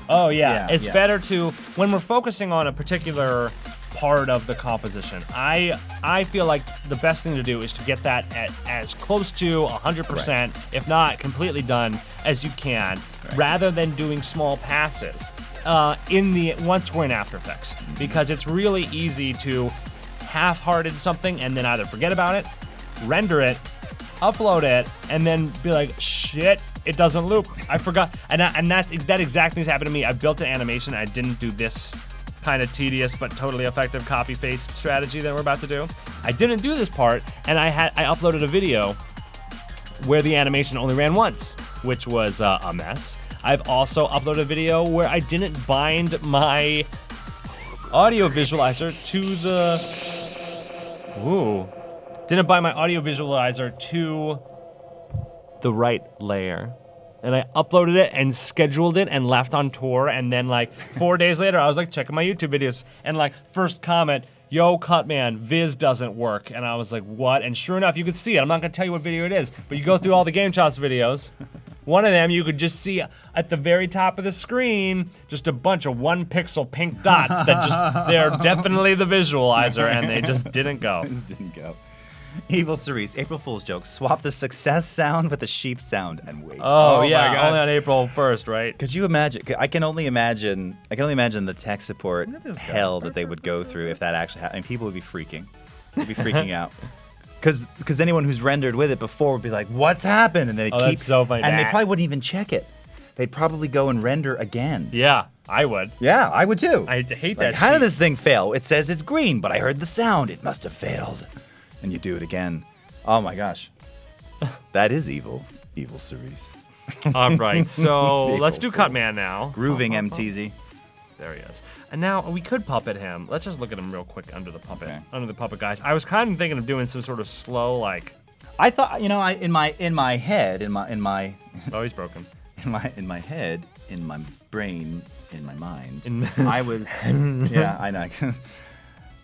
Oh yeah, it's yeah. better to when we're focusing on a particular part of the composition. I feel like the best thing to do is to get that at as close to 100%, Right. if not completely done, as you can, rather than doing small passes once we're in After Effects, because it's really easy to half-hearted something and then either forget about it, render it, upload it, and then be like, shit, it doesn't loop. I forgot, and that exactly has happened to me. I built an animation, I didn't do this kind of tedious but totally effective copy paste strategy that we're about to do. I didn't do this part, and I uploaded a video where the animation only ran once, which was a mess. I've also uploaded a video where I didn't bind my audio visualizer to the right layer. And I uploaded it and scheduled it and left on tour. And then 4 days later, I was checking my YouTube videos and first comment, yo, Cutman, Viz doesn't work. And I was like, what? And sure enough, you could see it. I'm not gonna tell you what video it is, but you go through all the Game Chops videos. One of them, you could just see at the very top of the screen, just a bunch of 1 pixel pink dots they're definitely the visualizer, and they just didn't go. Just didn't go. Evil Cerise, April Fool's joke. Swap the success sound with the sheep sound and wait. Oh my yeah, God. only on April 1st, right? Could you imagine? I can only imagine the tech support hell that they would go through if that actually happened. And people would be freaking. They'd be freaking out. Because anyone who's rendered with it before would be like, "What's happened?" And they keep. That's so funny. And they probably wouldn't even check it. They'd probably go and render again. Yeah, I would. Yeah, I would too. I hate that. How sheet. did this thing fail? It says it's green, but I heard the sound. It must have failed. And you do it again. Oh my gosh. That is evil. Evil Cerise. All right, so Evil let's do fools. Cutman now. Grooving MTZ. There he is. And now we could puppet him. Let's just look at him real quick under the puppet. Okay. Under the puppet, guys. I was kind of thinking of doing some sort of slow, like. I thought, you know, in my head, Oh, he's broken. in my head, in my brain, in my mind, In- I was, yeah, I know.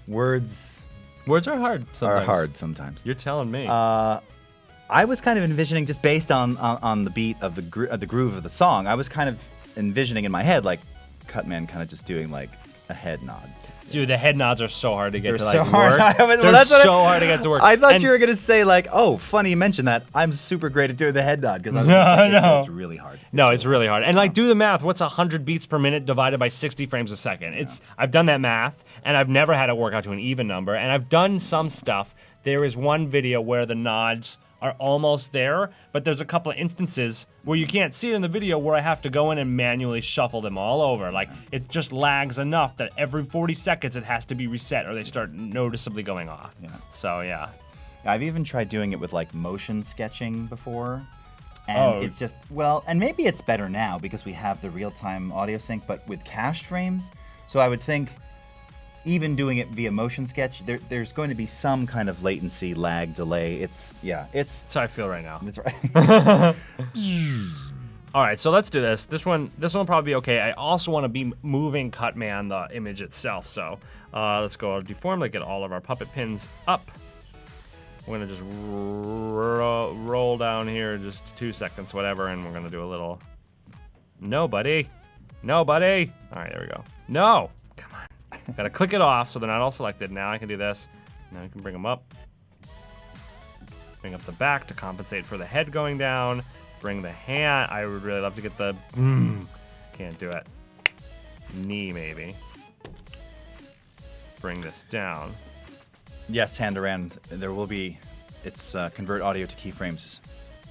Words Words are hard sometimes. are hard sometimes. You're telling me. I was kind of envisioning, just based on the beat of the groove of the song, I was kind of envisioning in my head like Cutman kind of just doing like a head nod. Dude, the head nods are so hard to get They're to like so hard. work. Well, They're that's what so hard to get to work. I thought And- you were gonna say like, oh, funny you mentioned that. I'm super great at doing the head nod because I was No, gonna say, no. it's really hard. No, it's really hard. And like, do the math. What's 100 beats per minute divided by 60 frames a second? I've done that math, and I've never had it work out to an even number. And I've done some stuff. There is one video where the nods are almost there, but there's a couple of instances where you can't see it in the video where I have to go in and manually shuffle them all over. Like, it just lags enough that every 40 seconds it has to be reset or they start noticeably going off. Yeah. So, yeah. I've even tried doing it with like motion sketching before. And Oh. it's just, well, and maybe it's better now because we have the real-time audio sync, but with cached frames. So I would think even doing it via motion sketch, there's going to be some kind of latency, lag, delay. It's That's how I feel right now. that's right. All right, so let's do this. This one will probably be okay. I also want to be moving Cutman, the image itself. So let's go deform, like get all of our puppet pins up. We're gonna just roll down here just 2 seconds, whatever, and we're gonna do a little. No, buddy. No, buddy. All right, there we go. No, come on. Gotta click it off so they're not all selected. Now I can do this. Now you can bring them up. Bring up the back to compensate for the head going down. Bring the hand. I would really love to get the. Can't do it. Knee, maybe. Bring this down. Yes, Handaran, there will be, it's convert audio to keyframes,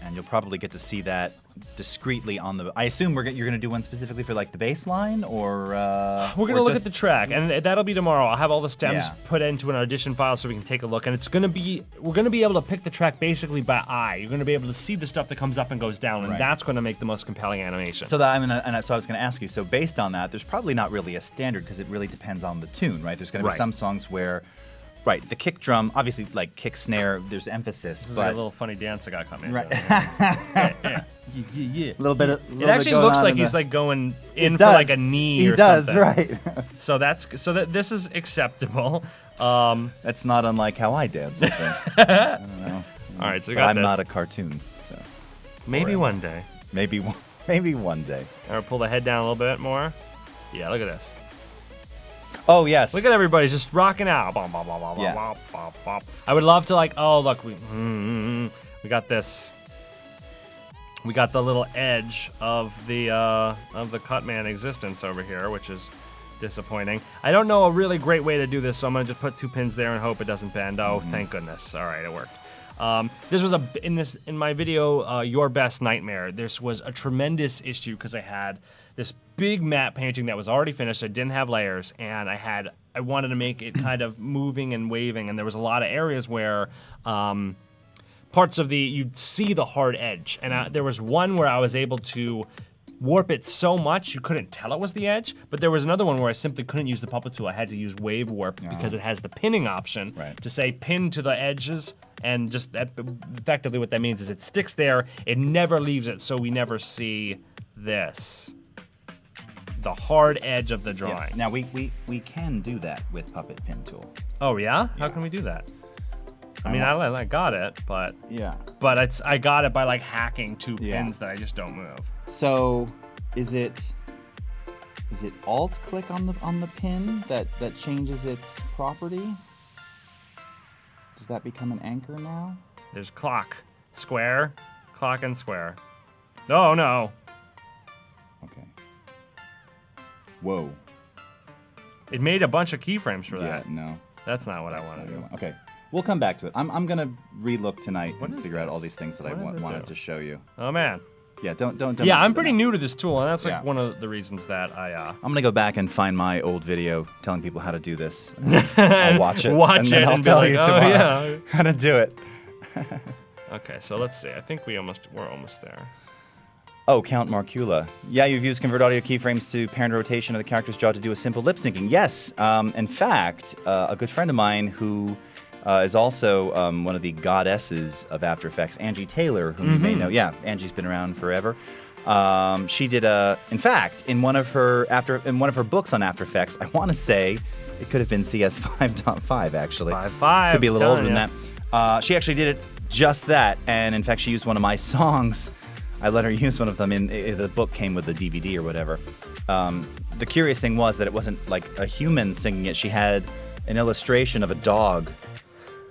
and you'll probably get to see that discreetly on the, I assume you're going to do one specifically for like the bass line, or We're gonna look at the track, and that'll be tomorrow. I'll have all the stems Yeah. put into an audition file so we can take a look. And we're gonna be able to pick the track basically by eye. You're gonna be able to see the stuff that comes up and goes down, and Right. that's gonna make the most compelling animation. So that so I was going to ask you. So based on that, there's probably not really a standard because it really depends on the tune, right? There's going to be Right. some songs where, right, the kick drum, obviously like kick snare, there's emphasis, this is but like a little funny dance I got coming. right, Yeah. a little bit. It actually looks like he's like going in It for does. like a knee He or does, something. right? So this is acceptable. That's not unlike how I dance. I think. I don't know. All right, so we But got I'm this. not a cartoon, so Maybe or- one day. maybe one day. Or pull the head down a little bit more. Yeah, look at this. Oh yes. Look at everybody just rocking out. Bom, bom, bom, bom, Yeah. bom, bom, bom. I would love to like. Oh look, we got this. We got the little edge of the Cutman existence over here, which is disappointing. I don't know a really great way to do this, so I'm gonna just put 2 pins there and hope it doesn't bend. Oh, thank goodness. All right, it worked. This was in my video, Your Best Nightmare. This was a tremendous issue because I had this big matte painting that was already finished. I didn't have layers, and I wanted to make it kind of moving and waving, and there was a lot of areas where parts of you'd see the hard edge, and there was one where I was able to warp it so much you couldn't tell it was the edge, but there was another one where I simply couldn't use the puppet tool. I had to use wave warp because it has the pinning option to say pin to the edges, and just effectively what that means is it sticks there, it never leaves it, so we never see this. The hard edge of the drawing. Now we can do that with Puppet Pin Tool. Oh yeah? How can we do that? I mean, I got it, but Yeah. I got it by like hacking 2 Yeah. pins that I just don't move. So, is it Alt click on the pin that changes its property? Does that become an anchor now? There's clock, square, clock and square. Oh no. Okay. Whoa. It made a bunch of keyframes for Yeah. that. No. That's not what I That's want not to what I do. want. Okay. We'll come back to it. I'm gonna relook tonight What and is figure out all this? these things that What I does it wanted do? to show you. Oh man. Yeah. Don't. Yeah, mess I'm with it pretty now. new to this tool, and that's like Yeah. one of the reasons that I I'm gonna go back and find my old video telling people how to do this. I'll watch it. Watch and then it I'll and be tell like, you "Oh, tomorrow yeah." how to do it. Okay, so let's see. I think we're almost there. Oh, Count Marcula. Yeah, you've used convert audio keyframes to parent rotation of the character's jaw to do a simple lip syncing. Yes. In fact, a good friend of mine who is also one of the goddesses of After Effects, Angie Taylor, whom you may know. Yeah, Angie's been around forever. She did in fact, in one of her books on After Effects, I want to say it could have been CS 5.5 actually. 5.5. Could be a little older than that. She actually did it just that, and in fact, she used one of my songs. I let her use one of them in the book came with the DVD or whatever. The curious thing was that it wasn't like a human singing it. She had an illustration of a dog,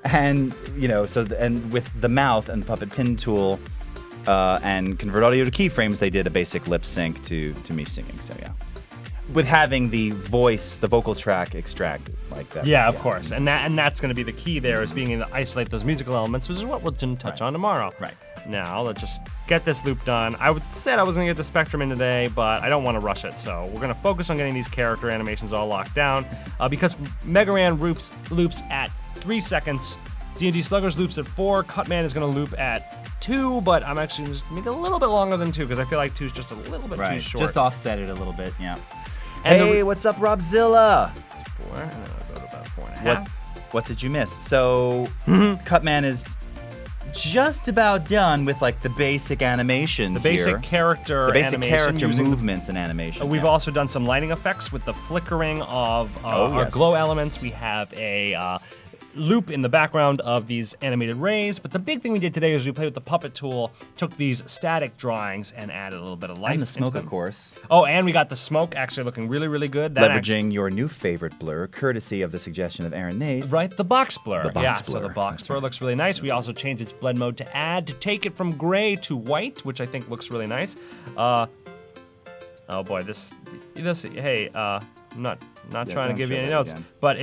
and and with the mouth and the puppet pin tool and convert audio to keyframes, they did a basic lip sync to me singing. So yeah, with having the vocal track extracted like that. Yeah, of course, and that's going to be the key there is being able to isolate those musical elements, which is what we'll touch on tomorrow. Right. Now, let's just get this loop done. I said I was going to get the spectrum in today, but I don't want to rush it, so we're going to focus on getting these character animations all locked down, because Mega Ran loops at 3 seconds, D&D Sluggers loops at 4, Cutman is going to loop at 2, but I'm actually just make it a little bit longer than 2, because I feel like 2 is just a little bit too short. Just offset it a little bit, yeah. And hey, what's up, Robzilla? 4, and then I'll go to about 4.5. What did you miss? So, Cutman is just about done with like the basic animation. The basic character movements and animation. We've also done some lighting effects with the flickering of our glow elements. We have a loop in the background of these animated rays, but the big thing we did today is we played with the puppet tool, took these static drawings and added a little bit of life. And the smoke, of course. Oh, and we got the smoke actually looking really, really good. Leveraging your new favorite blur, courtesy of the suggestion of Aaron Nace. Right, the box blur. The box blur. So the box blur looks really nice. We also changed its blend mode to add, to take it from gray to white, which I think looks really nice. Oh boy, hey, I'm not trying to give you any notes, but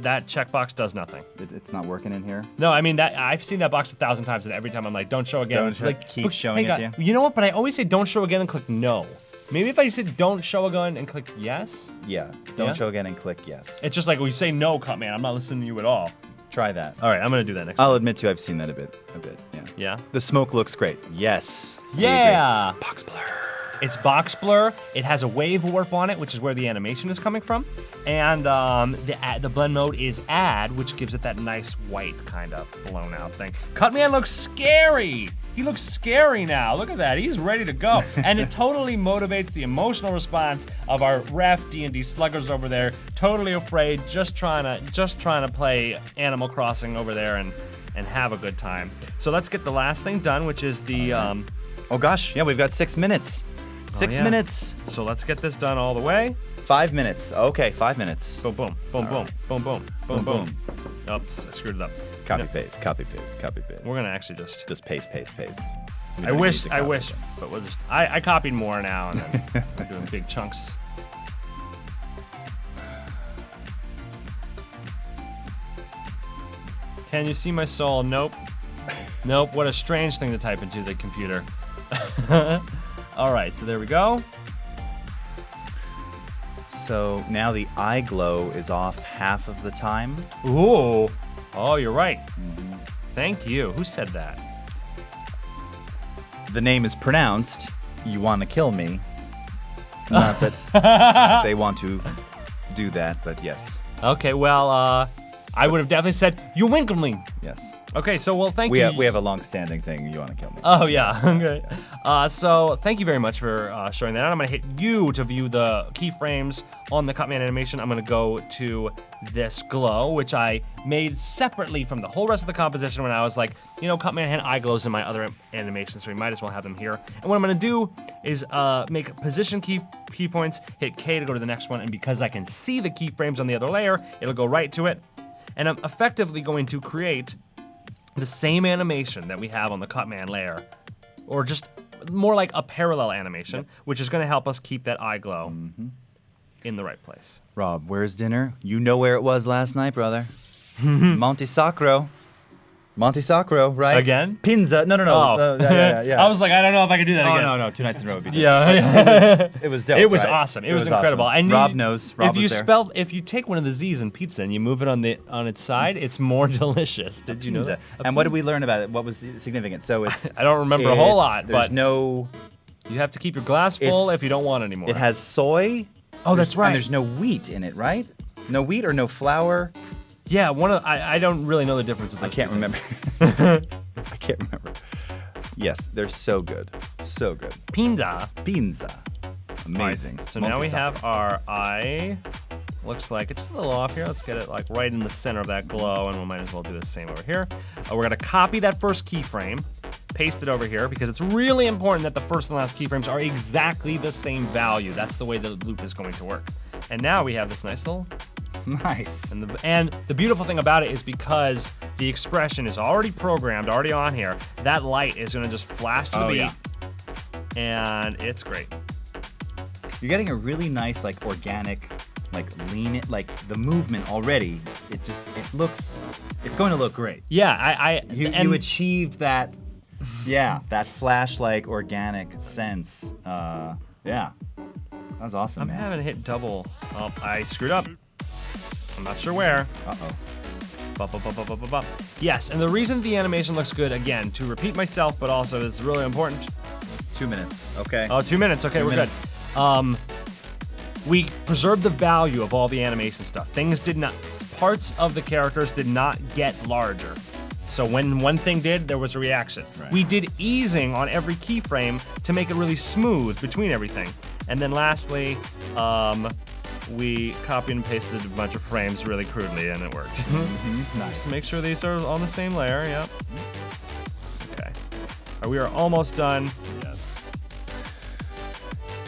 that checkbox does nothing. It's not working in here? No, I mean, I've seen that box 1,000 times, and every time I'm like, don't show again. Keep showing it to you. You know what? But I always say don't show again and click no. Maybe if I said don't show again and click yes? Yeah, don't show again and click yes. It's just like when you say no, Cutman, I'm not listening to you at all. Try that. All right, I'm going to do that next time. I'll admit to I've seen that a bit, yeah. Yeah? The smoke looks great. Yes. Yeah! Box blur. It's box blur. It has a wave warp on it, which is where the animation is coming from. And the blend mode is add, which gives it that nice white kind of blown out thing. Cutman looks scary. He looks scary now. Look at that. He's ready to go. And it totally motivates the emotional response of our ref D&D sluggers over there, totally afraid, just trying to play Animal Crossing over there and have a good time. So let's get the last thing done, which is the oh gosh, yeah, we've got 6 minutes. 6 minutes. So let's get this done all the way. 5 minutes. Okay, 5 minutes. Boom, boom, boom, boom, boom, boom, boom, boom. Oops, I screwed it up. Copy paste. We're gonna actually just paste. I wish, but we'll just. I copied more now, and then we're doing big chunks. Can you see my soul? Nope. Nope. What a strange thing to type into the computer. All right, so there we go. So now the eye glow is off half of the time. Ooh. Oh, you're right. Mm-hmm. Thank you. Who said that? The name is pronounced, You Wanna Kill Me. Not that they want to do that, but yes. Okay, well, I would have definitely said, You Winkling. Yes. Okay, so well, thank you. We have a long-standing thing. You want to kill me? Oh yeah. Okay. So thank you very much for showing that out. I'm gonna hit U to view the keyframes on the Cutman animation. I'm gonna go to this glow, which I made separately from the whole rest of the composition. When I was like, Cutman had eye glows in my other animations, so we might as well have them here. And what I'm gonna do is make position key points, hit K to go to the next one, and because I can see the keyframes on the other layer, it'll go right to it. And I'm effectively going to create the same animation that we have on the Cutman layer, or just more like a parallel animation, which is going to help us keep that eye glow in the right place. Rob, where's dinner? You know where it was last night, brother. Monte Sacro. Monte Sacro, right? Again? Pinza. No. Oh. Yeah. I was like, I don't know if I can do that again. No. 2 nights in a row would be different. Yeah. It was dope. It was right? awesome. It was incredible. Awesome. And Rob knows. Rob was there. If you take one of the Z's in pizza and you move it on its side, it's more delicious. Did you know that? And what did we learn about it? What was significant? So it's. I don't remember a whole lot, There's but no. you have to keep your glass full if you don't want any more. It has soy. Oh, that's right. And there's no wheat in it, right? No wheat or no flour. Yeah, I don't really know the difference. I can't remember. I can't remember. Yes, they're so good. So good. Pinza. Amazing. Nice. So now we have our eye. Looks like it's a little off here. Let's get it like right in the center of that glow, and we might as well do the same over here. We're gonna copy that first keyframe, paste it over here, because it's really important that the first and last keyframes are exactly the same value. That's the way the loop is going to work. And now we have this nice little. Nice. And the beautiful thing about it is because the expression is already programmed, already on here, that light is gonna just flash to the beat. Yeah. And it's great. You're getting a really nice, like, organic, like, lean, like, the movement already. It's going to look great. Yeah, You achieved that, that flash, like, organic sense. Yeah. That was awesome, I'm man. having hit double. Oh, I screwed up. I'm not sure where. Uh-oh. Yes, and the reason the animation looks good, again, to repeat myself, but also it's really important. 2 minutes, okay. Oh, 2 minutes. Okay, 2 we're minutes. good. We preserved the value of all the animation stuff. Parts of the characters did not get larger. So when one thing did, there was a reaction. Right. We did easing on every keyframe to make it really smooth between everything. And then lastly, we copied and pasted a bunch of frames really crudely, and it worked. Nice. Make sure these are on the same layer, yep. Okay. We are almost done. Yes.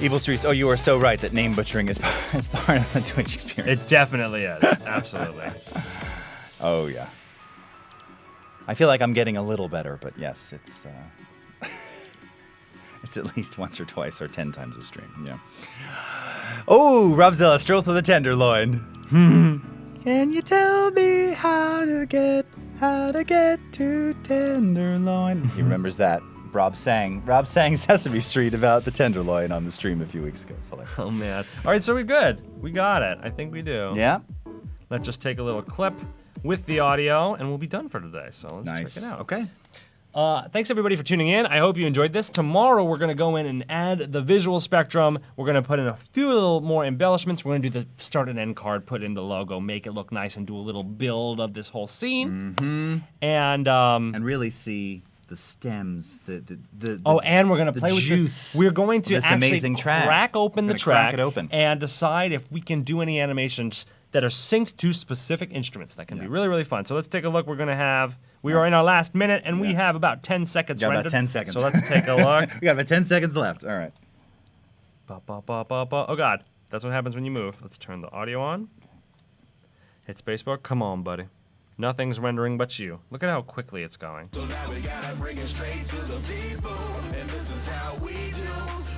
Evil Streets, you are so right that name butchering is part of the Twitch experience. It definitely is, absolutely. Oh, yeah. I feel like I'm getting a little better, but yes, it's it's at least once or twice or 10 times a stream, yeah. Oh, Robzilla, stroll through the tenderloin. Can you tell me how to get to Tenderloin? He remembers that. Rob sang Sesame Street about the Tenderloin on the stream a few weeks ago. So Oh, man. All right, so we're good. We got it. I think we do. yeah? Let's just take a little clip with the audio, and we'll be done for today. So let's Nice. check it out. Okay. Thanks, everybody, for tuning in. I hope you enjoyed this. Tomorrow, we're going to go in and add the visual spectrum. We're going to put in a few little more embellishments. We're going to do the start and end card, put in the logo, make it look nice, and do a little build of this whole scene. Mm-hmm. And really see the stems, the and we're going to play with juice. this. We're going to This actually amazing track. crack open the We're gonna track crack it open. and decide if we can do any animations that are synced to specific instruments. That can be really, really fun. So let's take a look. We are in our last minute, and we have about 10 seconds Got about rendered. 10 seconds. So let's take a look. We got about 10 seconds left. All right. Oh, God. That's what happens when you move. Let's turn the audio on. Hit spacebar. Come on, buddy. Nothing's rendering but you. Look at how quickly it's going. So now we gotta bring it straight to the people, and this is how we do.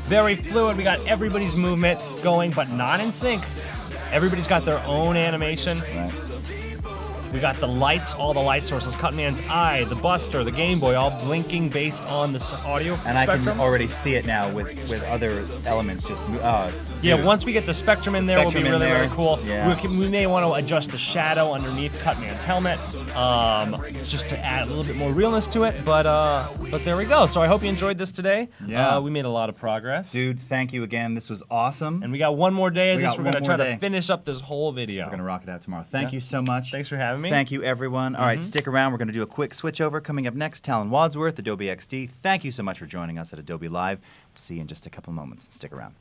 Very fluid. We got everybody's movement going, but not in sync. Everybody's got their own animation. Right. We got the lights, all the light sources, Cutman's eye, the Buster, the Game Boy, all blinking based on this audio And spectrum. I can already see it now with other elements just it's Yeah, zoom. once we get the spectrum in there, spectrum will be in really, there, really cool. yeah. We may want to adjust the shadow underneath Cutman's helmet, just to add a little bit more realness to it. But there we go. So I hope you enjoyed this today. Yeah. We made a lot of progress. Dude, thank you again. This was awesome. And we got one more day of We this. got We're one going to more try to day. finish up this whole video. We're going to rock it out tomorrow. Thank you so much. Thanks for having me. Thank you, everyone. All right, stick around. We're going to do a quick switch over. Coming up next, Talon Wadsworth, Adobe XD. Thank you so much for joining us at Adobe Live. We'll see you in just a couple moments. Stick around.